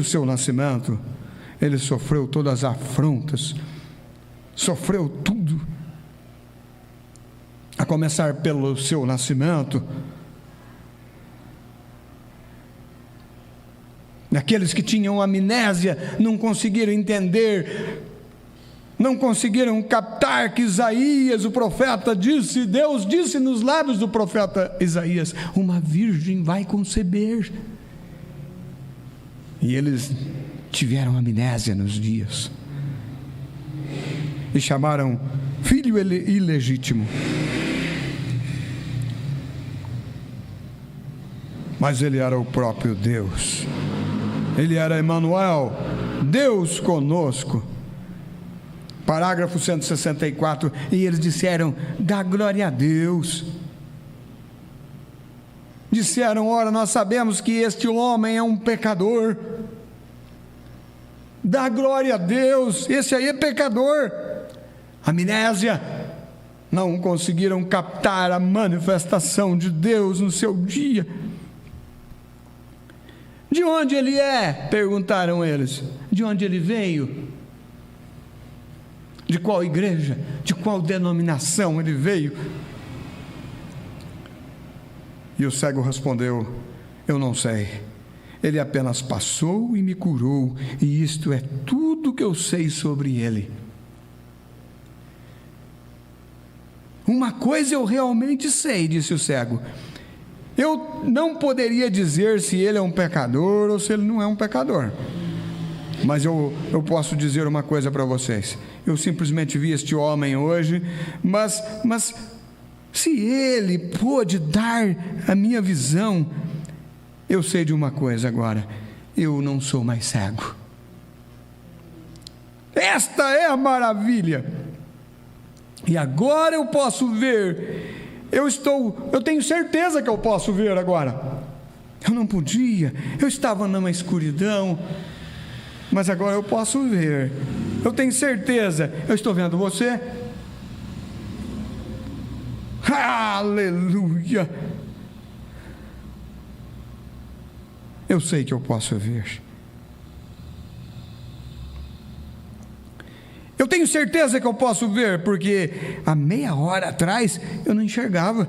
Speaker 1: seu nascimento. Ele sofreu todas as afrontas, sofreu tudo, a começar pelo seu nascimento. Aqueles que tinham amnésia não conseguiram entender, não conseguiram captar que Isaías, o profeta, disse, Deus disse nos lábios do profeta Isaías: uma virgem vai conceber. E eles tiveram amnésia nos dias e chamaram filho ilegítimo. Mas ele era o próprio Deus. Ele era Emanuel, Deus conosco. Parágrafo 164. E eles disseram: dá glória a Deus. Disseram: ora, nós sabemos que este homem é um pecador. Dá glória a Deus, esse aí é pecador. Amnésia. Não conseguiram captar a manifestação de Deus no seu dia. De onde ele é? Perguntaram eles. De onde ele veio? De qual igreja? De qual denominação ele veio? E o cego respondeu: eu não sei. Ele apenas passou e me curou, e isto é tudo que eu sei sobre ele. Uma coisa eu realmente sei, disse o cego. Eu não poderia dizer se ele é um pecador ou se ele não é um pecador. Mas eu posso dizer uma coisa para vocês. Eu simplesmente vi este homem hoje, mas se ele pôde dar a minha visão, eu sei de uma coisa agora: eu não sou mais cego. Esta é a maravilha. E agora eu posso ver. Eu tenho certeza que eu posso ver agora. Eu não podia, eu estava numa escuridão, mas agora eu posso ver. Eu tenho certeza. Eu estou vendo você. Aleluia. Eu sei que eu posso ver. Eu tenho certeza que eu posso ver, porque há meia hora atrás eu não enxergava.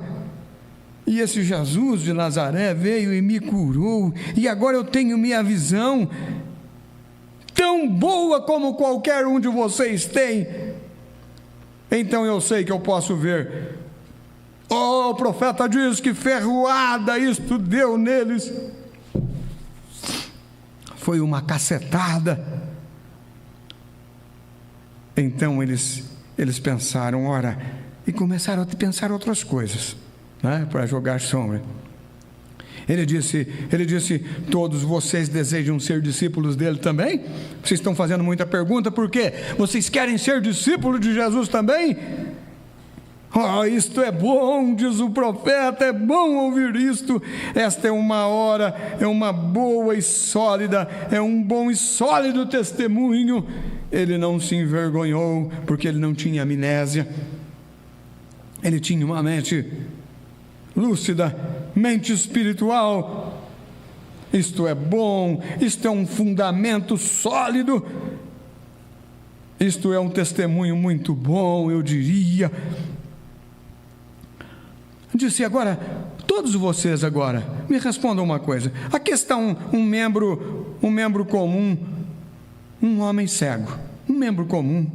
Speaker 1: E esse Jesus de Nazaré veio e me curou, e agora eu tenho minha visão, tão boa como qualquer um de vocês tem. Então eu sei que eu posso ver. O profeta diz que ferroada isto deu neles. Foi uma cacetada. Então eles pensaram, ora, e começaram a pensar outras coisas, né, para jogar sombra. Ele disse: todos vocês desejam ser discípulos dele também? Vocês estão fazendo muita pergunta, por quê? Vocês querem ser discípulos de Jesus também? Oh, isto é bom, diz o profeta, é bom ouvir isto. Esta é uma hora, é uma boa e sólida, é um bom e sólido testemunho. Ele não se envergonhou, porque ele não tinha amnésia. Ele tinha uma mente lúcida, mente espiritual. Isto é bom, isto é um fundamento sólido, isto é um testemunho muito bom, eu diria. Disse: agora, todos vocês agora, me respondam uma coisa. Aqui está um membro comum, um homem cego, um membro comum,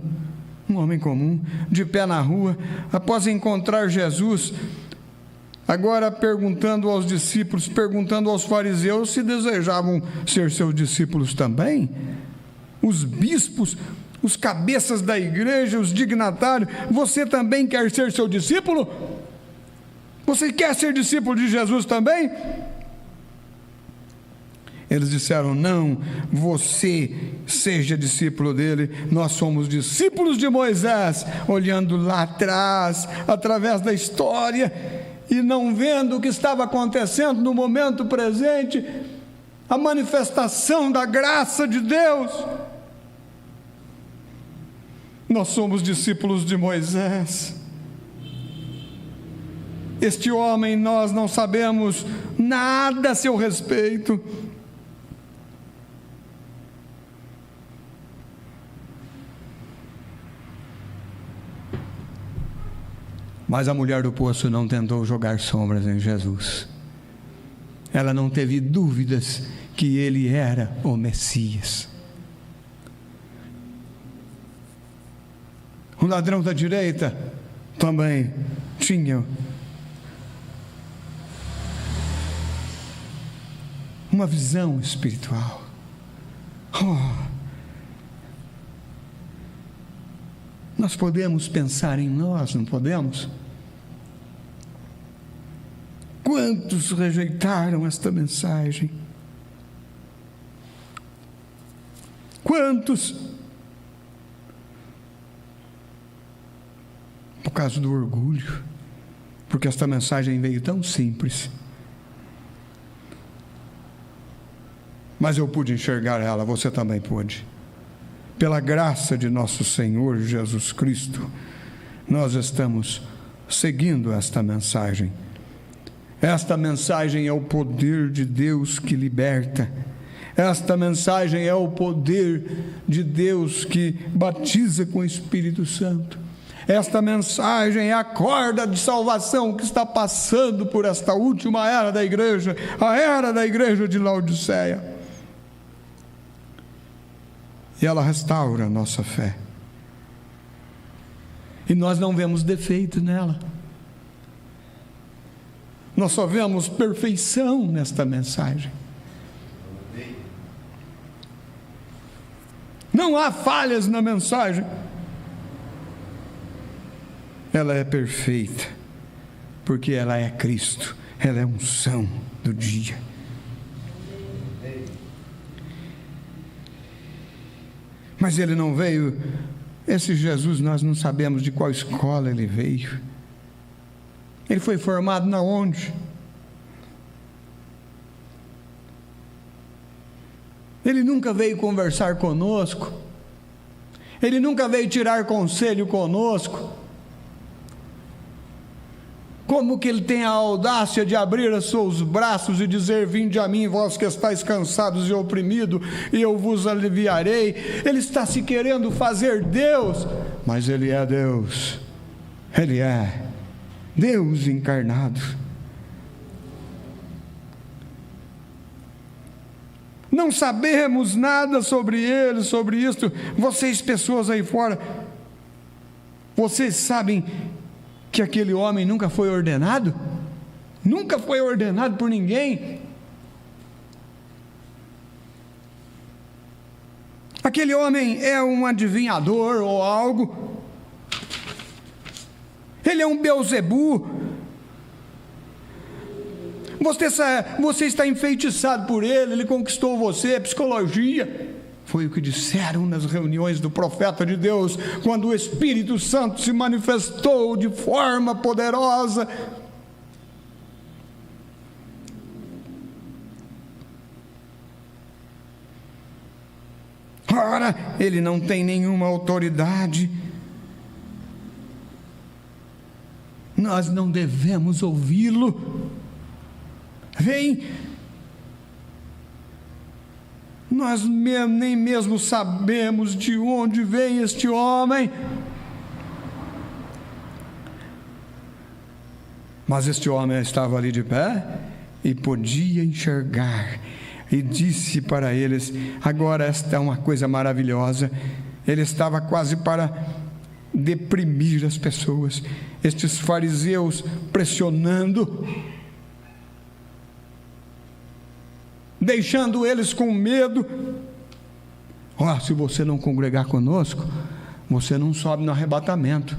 Speaker 1: um homem comum, de pé na rua, após encontrar Jesus, agora perguntando aos discípulos, perguntando aos fariseus se desejavam ser seus discípulos também. Os bispos, os cabeças da igreja, os dignatários: você também quer ser seu discípulo? Você quer ser discípulo de Jesus também? Eles disseram: não, você seja discípulo dele, nós somos discípulos de Moisés. Olhando lá atrás, através da história, e não vendo o que estava acontecendo no momento presente, a manifestação da graça de Deus. Nós somos discípulos de Moisés. Este homem, nós não sabemos nada a seu respeito. Mas a mulher do poço não tentou jogar sombras em Jesus. Ela não teve dúvidas que ele era o Messias. O ladrão da direita também tinha uma visão espiritual. Nós podemos pensar em nós, não podemos? Quantos rejeitaram esta mensagem? Quantos? Por causa do orgulho, porque esta mensagem veio tão simples. Mas eu pude enxergar ela, você também pôde. Pela graça de nosso Senhor Jesus Cristo, nós estamos seguindo esta mensagem. Esta mensagem é o poder de Deus que liberta. Esta mensagem é o poder de Deus que batiza com o Espírito Santo. Esta mensagem é a corda de salvação que está passando por esta última era da igreja, a era da igreja de Laodiceia. E ela restaura a nossa fé. E nós não vemos defeito nela. Nós só vemos perfeição nesta mensagem. Não há falhas na mensagem. Ela é perfeita, porque ela é Cristo. Ela é a unção do dia. Mas ele não veio, esse Jesus, nós não sabemos de qual escola ele veio. Ele foi formado na onde? Ele nunca veio conversar conosco. Ele nunca veio tirar conselho conosco. Como que ele tem a audácia de abrir os seus braços e dizer: vinde a mim, vós que estáis cansados e oprimidos, e eu vos aliviarei. Ele está se querendo fazer Deus, mas ele é Deus. Ele é Deus encarnado. Não sabemos nada sobre ele, sobre isto. Vocês, pessoas aí fora, vocês sabem que aquele homem nunca foi ordenado? Nunca foi ordenado por ninguém. Aquele homem é um adivinhador ou algo. Ele é um Beelzebu. Você está enfeitiçado por ele, ele conquistou você, psicologia. Foi o que disseram nas reuniões do profeta de Deus, quando o Espírito Santo se manifestou de forma poderosa. Ora, ele não tem nenhuma autoridade. Nós não devemos ouvi-lo. Nós nem mesmo sabemos de onde vem este homem. Mas este homem estava ali de pé e podia enxergar. E disse para eles: agora esta é uma coisa maravilhosa. Ele estava quase para deprimir as pessoas, estes fariseus pressionando, deixando eles com medo. Se você não congregar conosco, você não sobe no arrebatamento.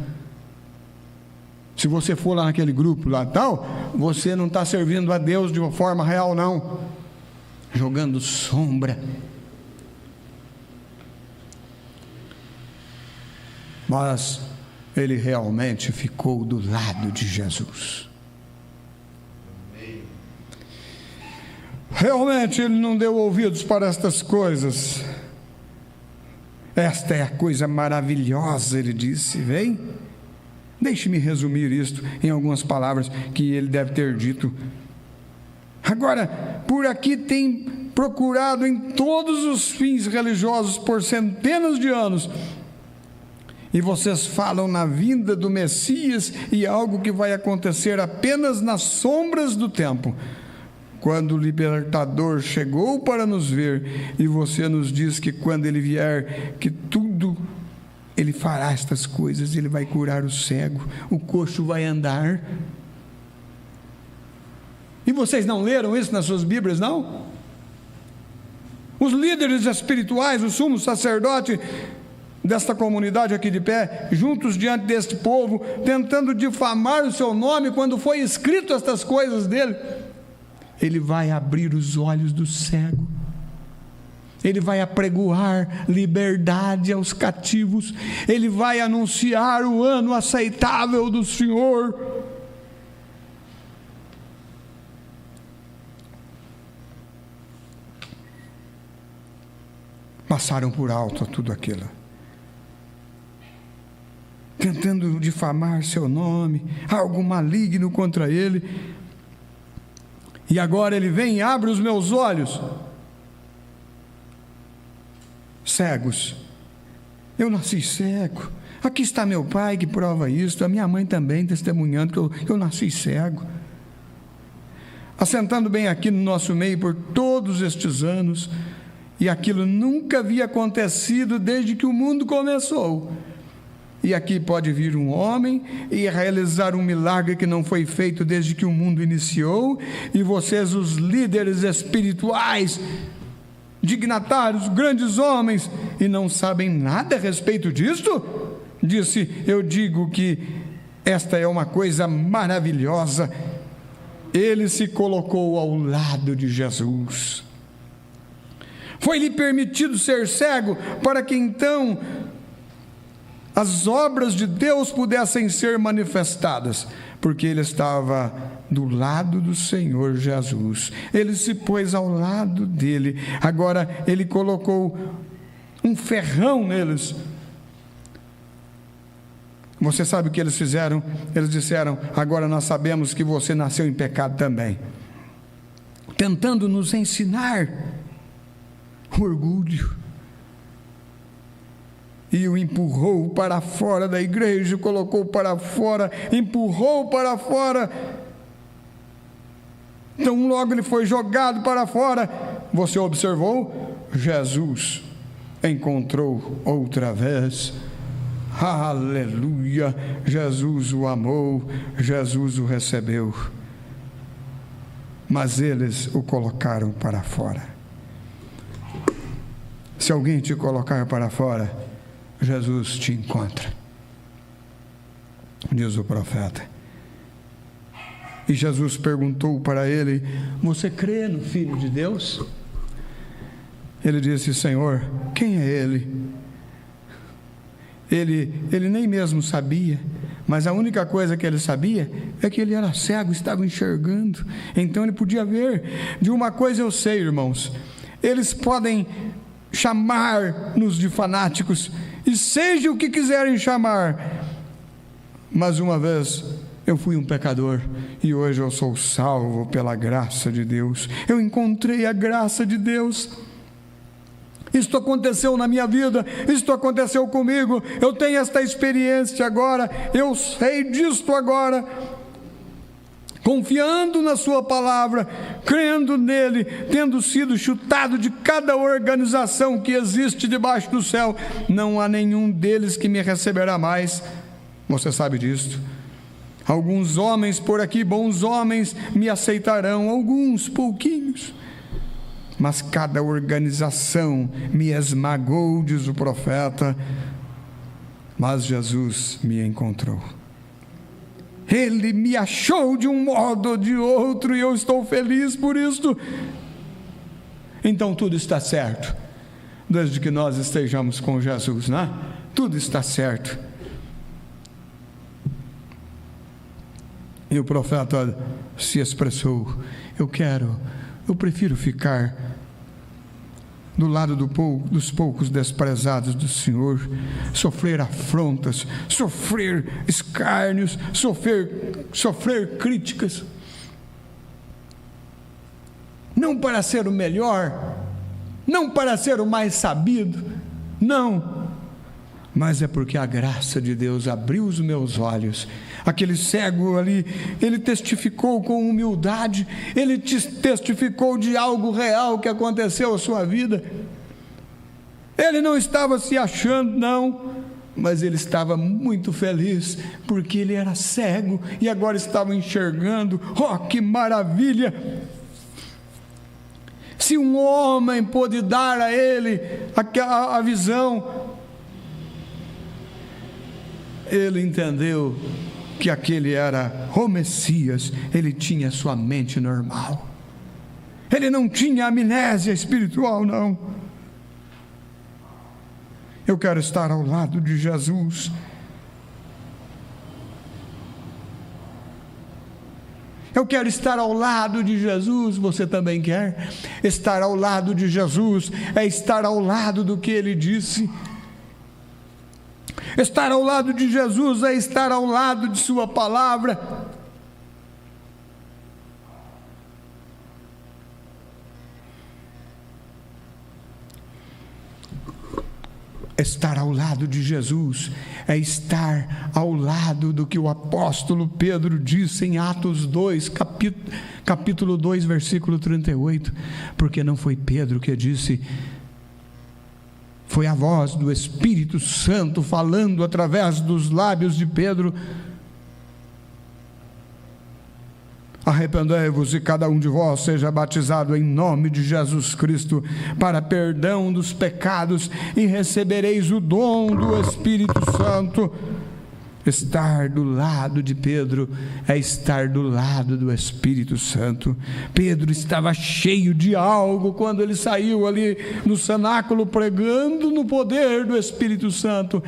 Speaker 1: Se você for lá naquele grupo lá tal, você não está servindo a Deus de uma forma real, não. Jogando sombra. Mas ele realmente ficou do lado de Jesus. Realmente ele não deu ouvidos para estas coisas. Esta é a coisa maravilhosa, ele disse. Vem, deixe-me resumir isto em algumas palavras que ele deve ter dito. Agora, por aqui tem procurado em todos os fins religiosos por centenas de anos, e vocês falam na vinda do Messias e algo que vai acontecer apenas nas sombras do tempo. Quando o libertador chegou para nos ver, e você nos diz que quando ele vier, que tudo ele fará estas coisas, ele vai curar o cego, o coxo vai andar. E vocês não leram isso nas suas Bíblias, não? Os líderes espirituais, o sumo sacerdote desta comunidade aqui de pé, juntos diante deste povo, tentando difamar o seu nome, quando foi escrito estas coisas dele. Ele vai abrir os olhos do cego, ele vai apregoar liberdade aos cativos, ele vai anunciar o ano aceitável do Senhor. Passaram por alto tudo aquilo, tentando difamar seu nome, algo maligno contra ele. E agora ele vem e abre os meus olhos cegos. Eu nasci cego. Aqui está meu pai que prova isso, a minha mãe também testemunhando que eu nasci cego. Assentando bem aqui no nosso meio por todos estes anos, e aquilo nunca havia acontecido desde que o mundo começou. E aqui pode vir um homem e realizar um milagre que não foi feito desde que o mundo iniciou, e vocês, os líderes espirituais, dignatários, grandes homens, e não sabem nada a respeito disto? Disse: eu digo que esta é uma coisa maravilhosa. Ele se colocou ao lado de Jesus. Foi-lhe permitido ser cego para que então as obras de Deus pudessem ser manifestadas, porque ele estava do lado do Senhor Jesus. Ele se pôs ao lado dele. Agora ele colocou um ferrão neles. Você sabe o que eles fizeram? Eles disseram: agora nós sabemos que você nasceu em pecado também, tentando nos ensinar orgulho. E o empurrou para fora da igreja, colocou para fora, empurrou para fora. Então logo ele foi jogado para fora. Você observou? Jesus encontrou outra vez. Aleluia! Jesus o amou, Jesus o recebeu. Mas eles o colocaram para fora. Se alguém te colocar para fora, Jesus te encontra, diz o profeta. E Jesus perguntou para ele: você crê no Filho de Deus? Ele disse: Senhor, quem é ele? Ele nem mesmo sabia, mas a única coisa que ele sabia é que ele era cego, estava enxergando. Então ele podia ver. De uma coisa eu sei, irmãos: eles podem chamar-nos de fanáticos, e seja o que quiserem chamar, mas uma vez eu fui um pecador, e hoje eu sou salvo pela graça de Deus. Eu encontrei a graça de Deus. Isto aconteceu na minha vida, isto aconteceu comigo, eu tenho esta experiência agora, eu sei disto agora. confiando na sua palavra, crendo nele, tendo sido chutado de cada organização que existe debaixo do céu, não há nenhum deles que me receberá mais. Você sabe disso. Alguns homens por aqui, bons homens, me aceitarão, alguns pouquinhos, mas cada organização me esmagou, diz o profeta. Mas Jesus me encontrou. Ele me achou de um modo ou de outro, e eu estou feliz por isso. Então tudo está certo, desde que nós estejamos com Jesus, né? Tudo está certo. E o profeta se expressou: eu prefiro ficar do lado dos poucos desprezados do Senhor, sofrer afrontas, sofrer escárnios, sofrer críticas, não para ser o melhor, não para ser o mais sabido, não, mas é porque a graça de Deus abriu os meus olhos. Aquele cego ali, ele testificou com humildade, ele testificou de algo real que aconteceu à sua vida. Ele não estava se achando, não, mas ele estava muito feliz, porque ele era cego e agora estava enxergando. Oh, que maravilha! Se um homem pôde dar a ele a visão, ele entendeu que aquele era o Messias. Ele tinha sua mente normal, ele não tinha amnésia espiritual, não. Eu quero estar ao lado de Jesus. Eu quero estar ao lado de Jesus. Você também quer? Estar ao lado de Jesus é estar ao lado do que Ele disse. Estar ao lado de Jesus é estar ao lado de sua palavra. Estar ao lado de Jesus é estar ao lado do que o apóstolo Pedro disse em Atos 2, capítulo 2, versículo 38, porque não foi Pedro que disse, foi a voz do Espírito Santo falando através dos lábios de Pedro: arrependei-vos e cada um de vós seja batizado em nome de Jesus Cristo para perdão dos pecados e recebereis o dom do Espírito Santo. Estar do lado de Pedro é estar do lado do Espírito Santo. Pedro estava cheio de algo quando ele saiu ali no cenáculo pregando no poder do Espírito Santo.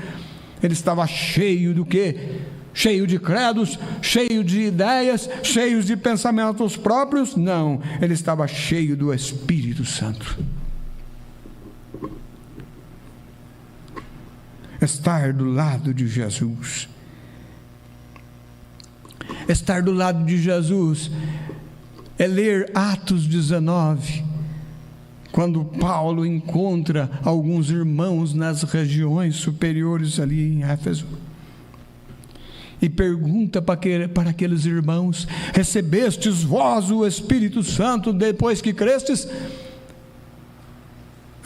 Speaker 1: Ele estava cheio do quê? Cheio de credos, cheio de ideias, cheio de pensamentos próprios? Não, ele estava cheio do Espírito Santo. Estar do lado de Jesus. Estar do lado de Jesus é ler Atos 19, quando Paulo encontra alguns irmãos nas regiões superiores ali em Éfeso, e pergunta para aqueles irmãos: recebestes vós o Espírito Santo depois que crestes?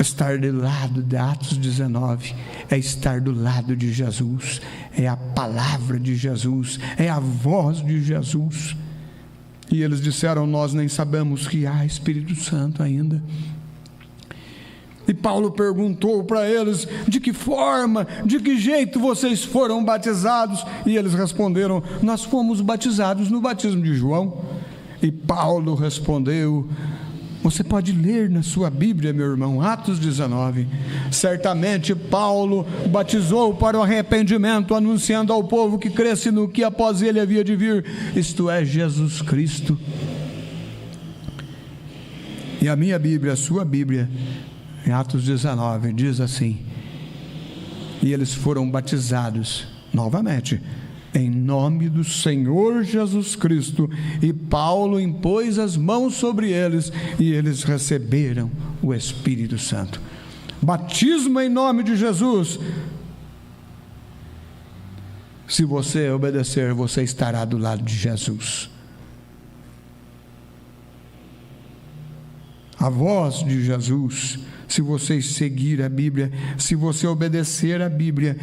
Speaker 1: Estar do lado de Atos 19 é estar do lado de Jesus, é a palavra de Jesus, é a voz de Jesus. E eles disseram: nós nem sabemos que há Espírito Santo ainda. E Paulo perguntou para eles: de que forma, de que jeito vocês foram batizados? E eles responderam: nós fomos batizados no batismo de João. E Paulo respondeu, você pode ler na sua Bíblia, meu irmão, Atos 19. Certamente Paulo batizou para o arrependimento, anunciando ao povo que cresce no que após ele havia de vir, isto é, Jesus Cristo. E a minha Bíblia, a sua Bíblia, em Atos 19, diz assim: e eles foram batizados novamente em nome do Senhor Jesus Cristo, e Paulo impôs as mãos sobre eles, e eles receberam o Espírito Santo. Batismo em nome de Jesus. Se você obedecer, você estará do lado de Jesus. A voz de Jesus, se você seguir a Bíblia, se você obedecer a Bíblia,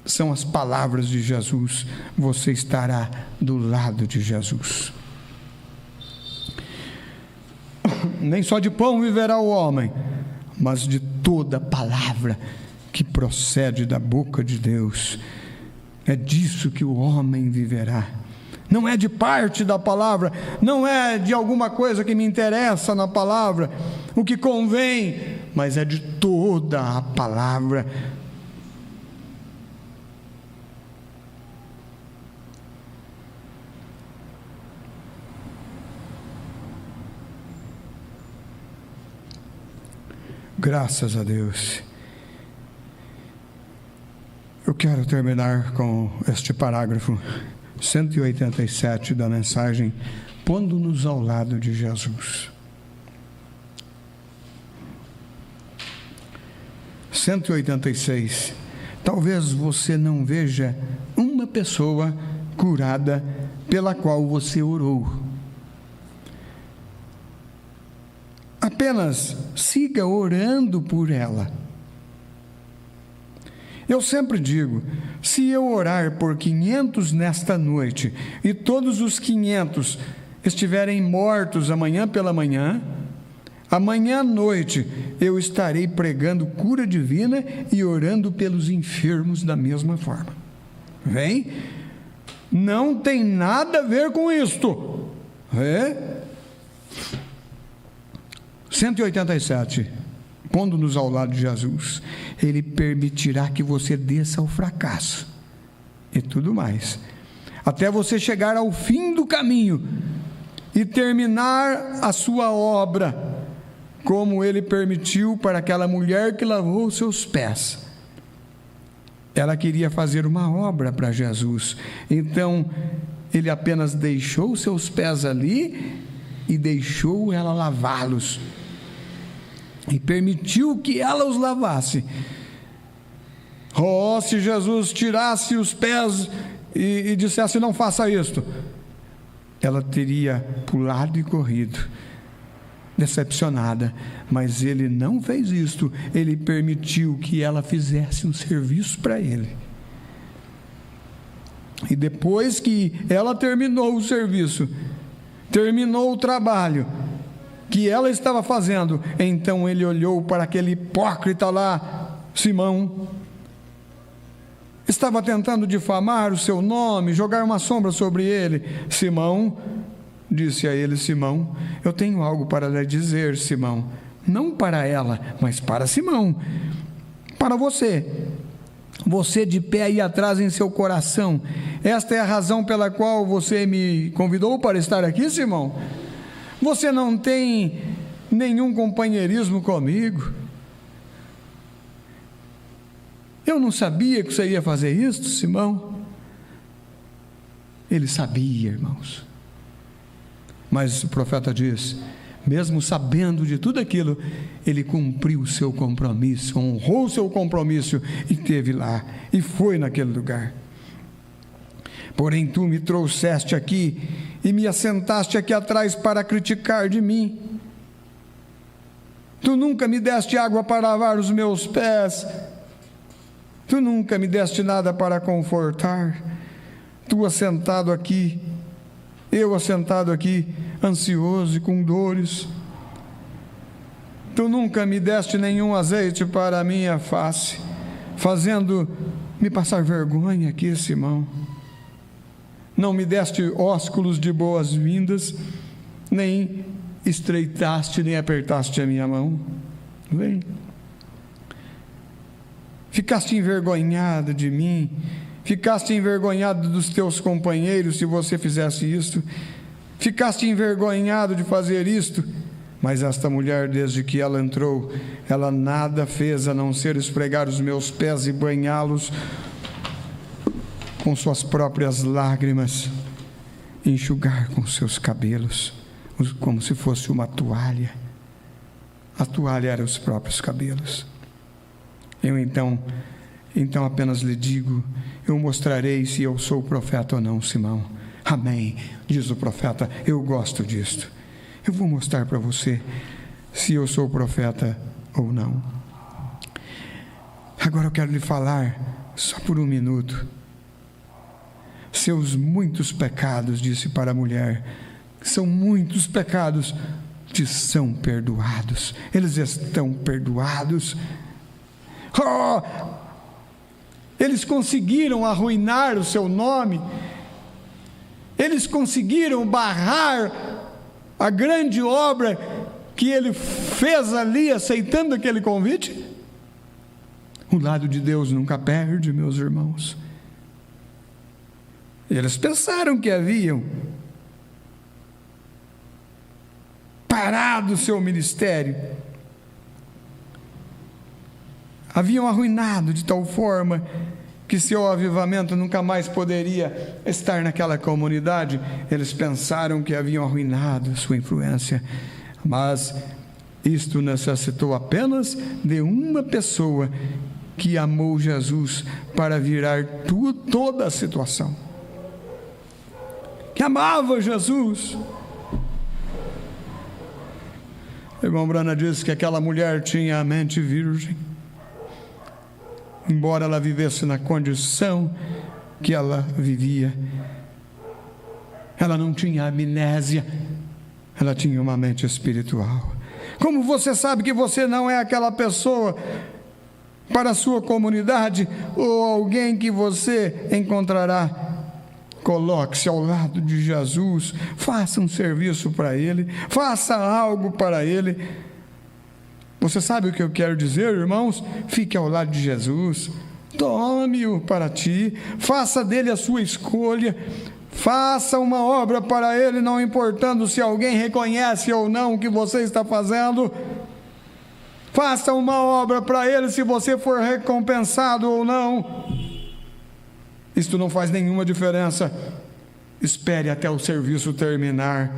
Speaker 1: são as palavras de Jesus, você estará do lado de Jesus. Nem só de pão viverá o homem, mas de toda palavra que procede da boca de Deus. É disso que o homem viverá. Não é de parte da palavra, não é de alguma coisa que me interessa na palavra, o que convém, mas é de toda a palavra. Graças a Deus. Eu quero terminar com este parágrafo 187 da mensagem, pondo-nos ao lado de Jesus. 186. Talvez você não veja uma pessoa curada pela qual você orou. Apenas siga orando por ela. Eu sempre digo, se eu orar por 500 nesta noite, e todos os 500 estiverem mortos amanhã pela manhã, amanhã à noite eu estarei pregando cura divina e orando pelos enfermos da mesma forma. Vem? Não tem nada a ver com isto. 187. Pondo-nos ao lado de Jesus, Ele permitirá que você desça ao fracasso e tudo mais, até você chegar ao fim do caminho e terminar a sua obra, como Ele permitiu para aquela mulher que lavou os seus pés. Ela queria fazer uma obra para Jesus, então Ele apenas deixou os seus pés ali e deixou ela lavá-los. E permitiu que ela os lavasse. Se Jesus tirasse os pés e dissesse, não faça isto, ela teria pulado e corrido, decepcionada. Mas Ele não fez isto. Ele permitiu que ela fizesse um serviço para Ele. E depois que ela terminou o serviço, terminou o trabalho que ela estava fazendo, então Ele olhou para aquele hipócrita lá, Simão, estava tentando difamar o seu nome, jogar uma sombra sobre ele. Simão, disse a ele, Simão, eu tenho algo para lhe dizer, Simão, não para ela, mas para Simão, para você de pé aí atrás em seu coração. Esta é a razão pela qual você me convidou para estar aqui, Simão? Você não tem nenhum companheirismo comigo? Eu não sabia que você ia fazer isso, Simão. Ele sabia, irmãos. Mas o profeta diz, mesmo sabendo de tudo aquilo, ele cumpriu o seu compromisso, honrou o seu compromisso e esteve lá, e foi naquele lugar. Porém, tu me trouxeste aqui e me assentaste aqui atrás para criticar de mim. Tu nunca me deste água para lavar os meus pés. Tu nunca me deste nada para confortar. Tu assentado aqui, eu assentado aqui, ansioso e com dores. Tu nunca me deste nenhum azeite para a minha face, fazendo-me passar vergonha aqui, Simão. Não me deste ósculos de boas-vindas, nem estreitaste, nem apertaste a minha mão. Vem. Ficaste envergonhado de mim, ficaste envergonhado dos teus companheiros se você fizesse isto, ficaste envergonhado de fazer isto. Mas esta mulher, desde que ela entrou, ela nada fez a não ser esfregar os meus pés e banhá-los com suas próprias lágrimas, enxugar com seus cabelos, como se fosse uma toalha. A toalha era os próprios cabelos. Eu então apenas lhe digo, eu mostrarei se eu sou profeta ou não, Simão. Amém, diz o profeta, eu gosto disto. Eu vou mostrar para você se eu sou profeta ou não. Agora eu quero lhe falar, só por um minuto. Seus muitos pecados, disse para a mulher, são muitos pecados, te são perdoados. Eles estão perdoados. Oh, eles conseguiram arruinar o seu nome. Eles conseguiram barrar a grande obra que ele fez ali, aceitando aquele convite. O lado de Deus nunca perde, meus irmãos. Eles pensaram que haviam parado o seu ministério, haviam arruinado de tal forma que seu avivamento nunca mais poderia estar naquela comunidade. Eles pensaram que haviam arruinado sua influência, mas isto necessitou apenas de uma pessoa que amou Jesus para virar toda a situação, que amava Jesus. O irmão Brana disse que aquela mulher tinha a mente virgem, embora ela vivesse na condição que ela vivia. Ela não tinha amnésia, ela tinha uma mente espiritual. Como você sabe que você não é aquela pessoa para a sua comunidade ou alguém que você encontrará? Coloque-se ao lado de Jesus, faça um serviço para Ele, faça algo para Ele. Você sabe o que eu quero dizer, irmãos? Fique ao lado de Jesus, tome-o para ti, faça dele a sua escolha, faça uma obra para Ele, não importando se alguém reconhece ou não o que você está fazendo. Faça uma obra para Ele, se você for recompensado ou não. Isto não faz nenhuma diferença. Espere até o serviço terminar.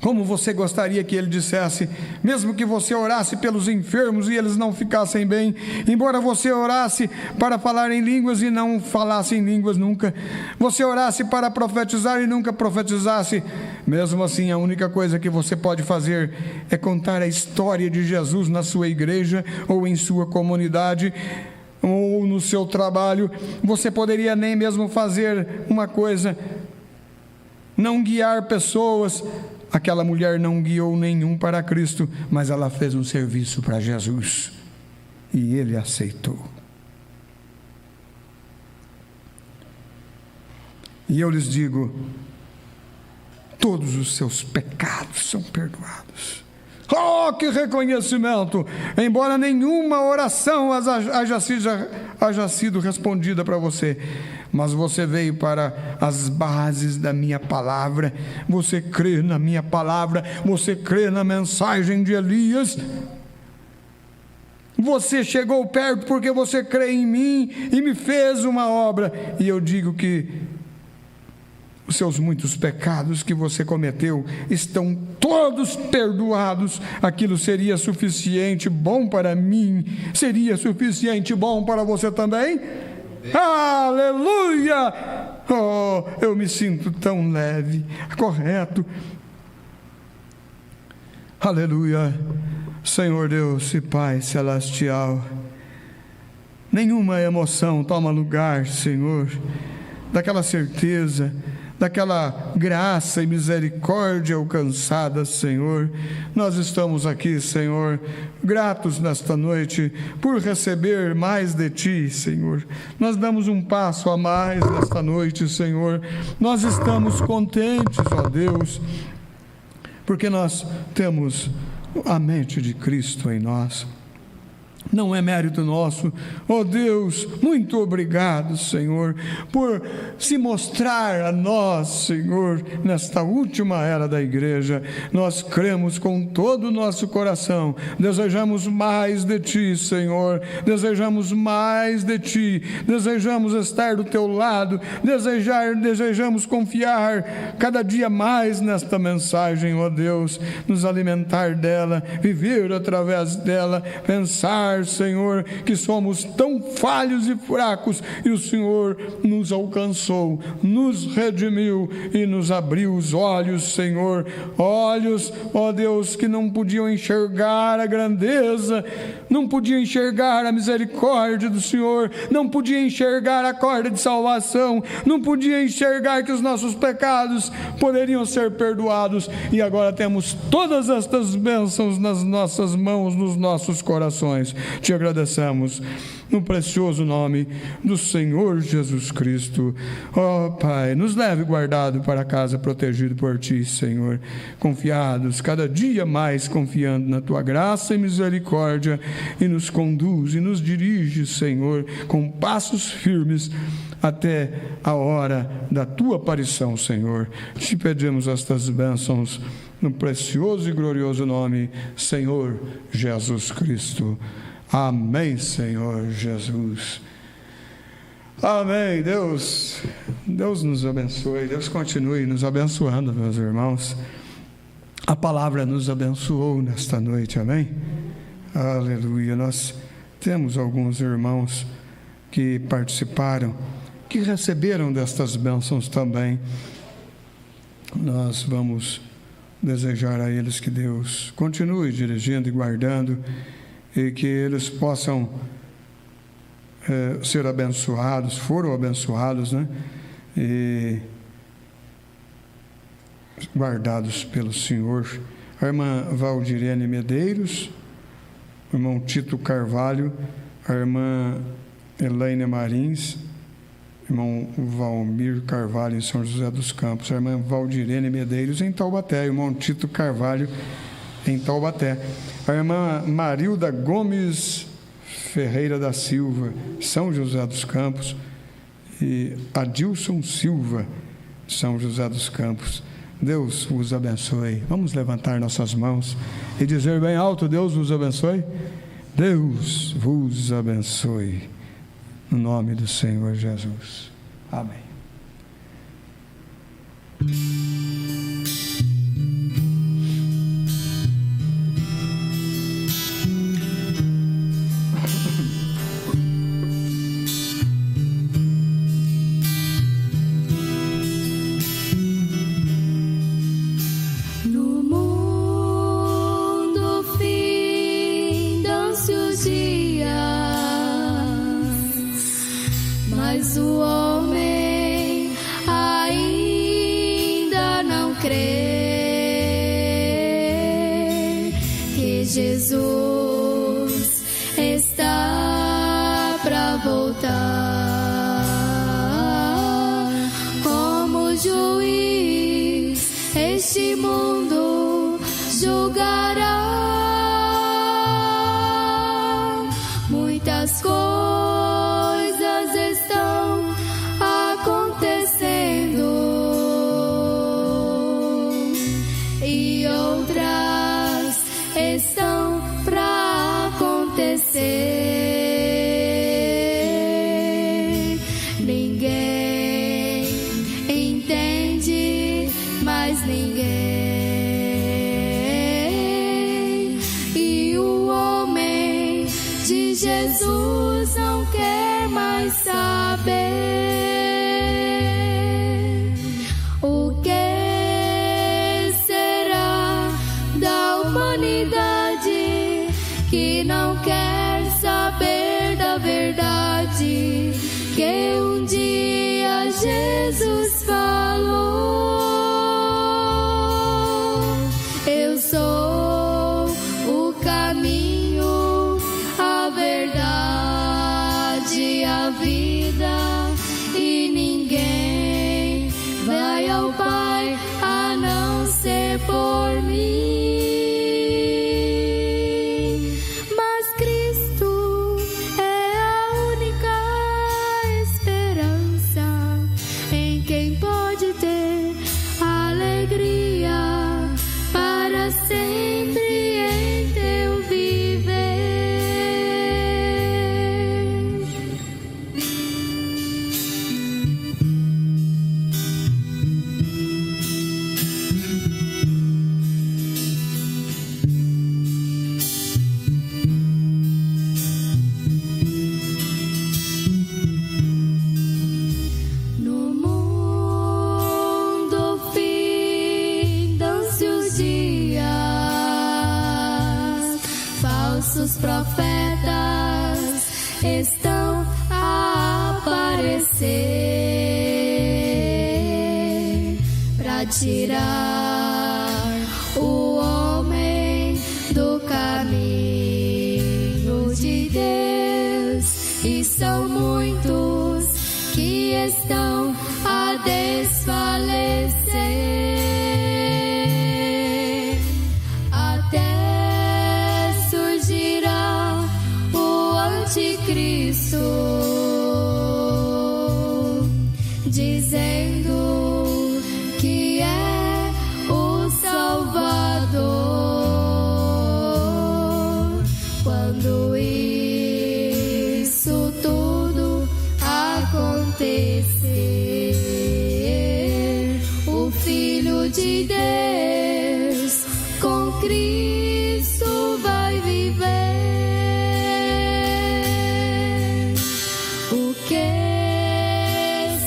Speaker 1: Como você gostaria que Ele dissesse, mesmo que você orasse pelos enfermos e eles não ficassem bem, embora você orasse para falar em línguas e não falasse em línguas nunca, você orasse para profetizar e nunca profetizasse, mesmo assim a única coisa que você pode fazer é contar a história de Jesus na sua igreja ou em sua comunidade, ou no seu trabalho. Você poderia nem mesmo fazer uma coisa, não guiar pessoas. Aquela mulher não guiou nenhum para Cristo, mas ela fez um serviço para Jesus, e Ele aceitou. E eu lhes digo, todos os seus pecados são perdoados. Oh, que reconhecimento! Embora nenhuma oração haja sido respondida para você, mas você veio para as bases da minha palavra, você crê na minha palavra, você crê na mensagem de Elias, você chegou perto porque você crê em mim e me fez uma obra, e eu digo que os seus muitos pecados que você cometeu estão todos perdoados. Aquilo seria suficiente bom para mim, seria suficiente bom para você também? Aleluia! Oh, eu me sinto tão leve, correto. Aleluia! Senhor Deus e Pai celestial, nenhuma emoção toma lugar, Senhor, daquela certeza, daquela graça e misericórdia alcançada, Senhor. Nós estamos aqui, Senhor, gratos nesta noite por receber mais de Ti, Senhor. Nós damos um passo a mais nesta noite, Senhor. Nós estamos contentes, ó Deus, porque nós temos a mente de Cristo em nós. Não é mérito nosso, ó Deus, muito obrigado, Senhor, por se mostrar a nós, Senhor, nesta última era da igreja. Nós cremos com todo o nosso coração, desejamos mais de Ti, Senhor, desejamos mais de Ti, desejamos estar do Teu lado, desejamos confiar cada dia mais nesta mensagem, ó Deus, nos alimentar dela, viver através dela, pensar lembrar, Senhor, que somos tão falhos e fracos, e o Senhor nos alcançou, nos redimiu e nos abriu os olhos, Senhor, olhos, ó Deus, que não podiam enxergar a grandeza, não podiam enxergar a misericórdia do Senhor, não podiam enxergar a corda de salvação, não podiam enxergar que os nossos pecados poderiam ser perdoados, e agora temos todas estas bênçãos nas nossas mãos, nos nossos corações. Te agradecemos no precioso nome do Senhor Jesus Cristo. Ó Pai, nos leve guardado para casa, protegido por Ti, Senhor, confiados, cada dia mais confiando na Tua graça e misericórdia, e nos conduz e nos dirige, Senhor, com passos firmes até a hora da Tua aparição, Senhor. Te pedimos estas bênçãos no precioso e glorioso nome, Senhor Jesus Cristo. Amém, Senhor Jesus. Amém. Deus nos abençoe. Deus continue nos abençoando, meus irmãos. A palavra nos abençoou nesta noite. Amém. Aleluia. Nós temos alguns irmãos que participaram, que receberam destas bênçãos também. Nós vamos desejar a eles que Deus continue dirigindo e guardando, e que eles possam ser abençoados, foram abençoados, né? E guardados pelo Senhor. A irmã Valdirene Medeiros, o irmão Tito Carvalho, a irmã Elaine Marins, irmão Valmir Carvalho em São José dos Campos, a irmã Valdirene Medeiros em Taubaté, o irmão Tito Carvalho em Taubaté, a irmã Marilda Gomes Ferreira da Silva, São José dos Campos, e Adilson Silva, São José dos Campos. Deus vos abençoe. Vamos levantar nossas mãos e dizer bem alto: Deus vos abençoe. Deus vos abençoe. No nome do Senhor Jesus. Amém.
Speaker 2: tirar o homem do caminho de Deus, e são muitos que estão a desfalecer, até surgirá o anticristo, dizendo que é o Salvador. Quando isso tudo acontecer, o Filho de Deus com Cristo vai viver. O que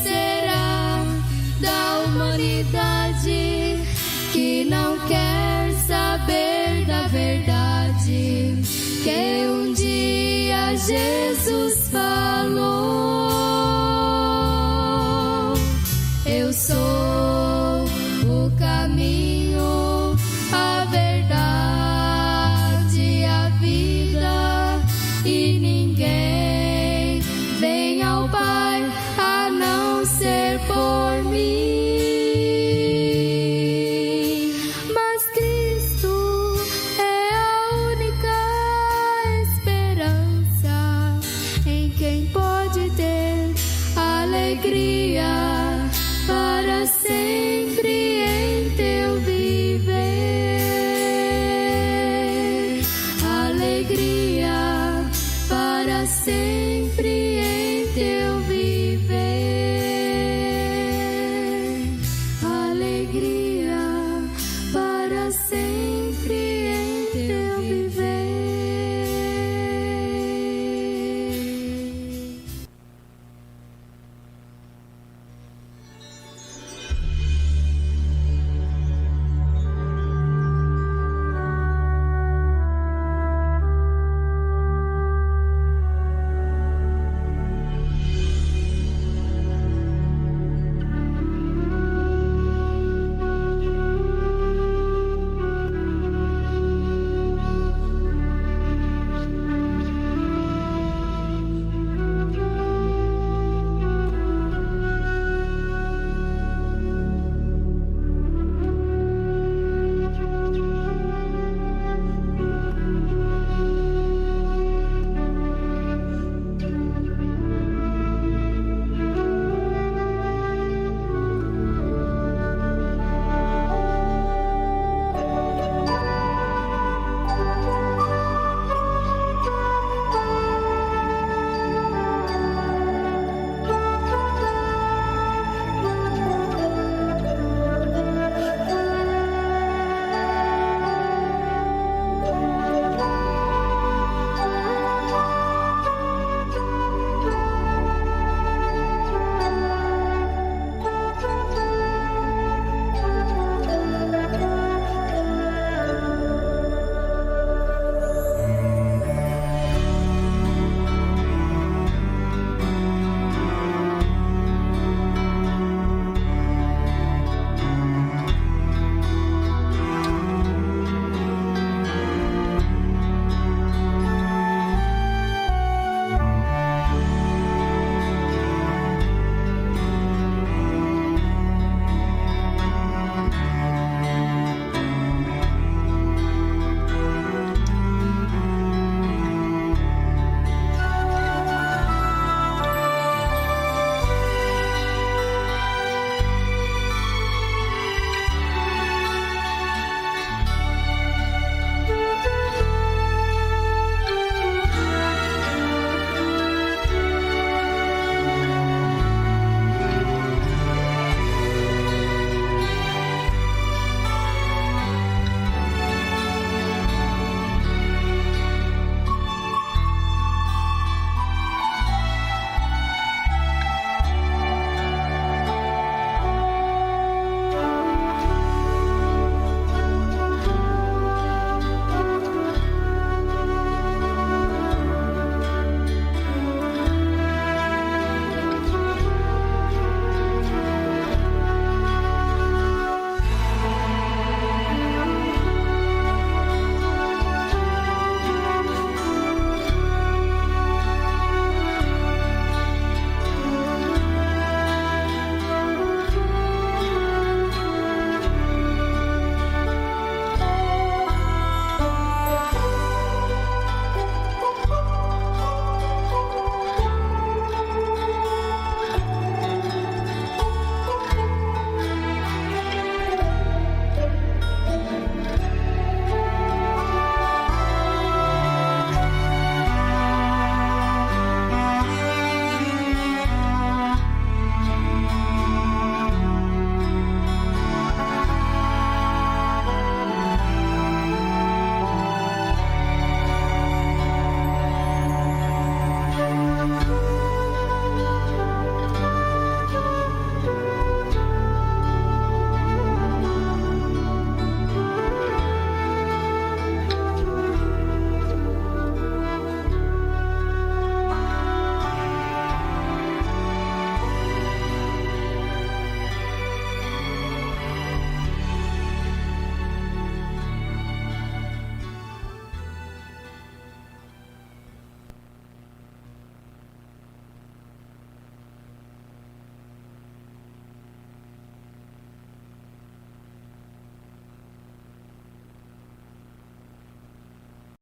Speaker 2: será da humanidade que não quer saber da verdade que um dia Jesus falou? Eu sou o caminho, a verdade e a vida, e ninguém vem ao Pai a não ser por mim. Mas Cristo é a única esperança em quem pode ter alegria para sempre.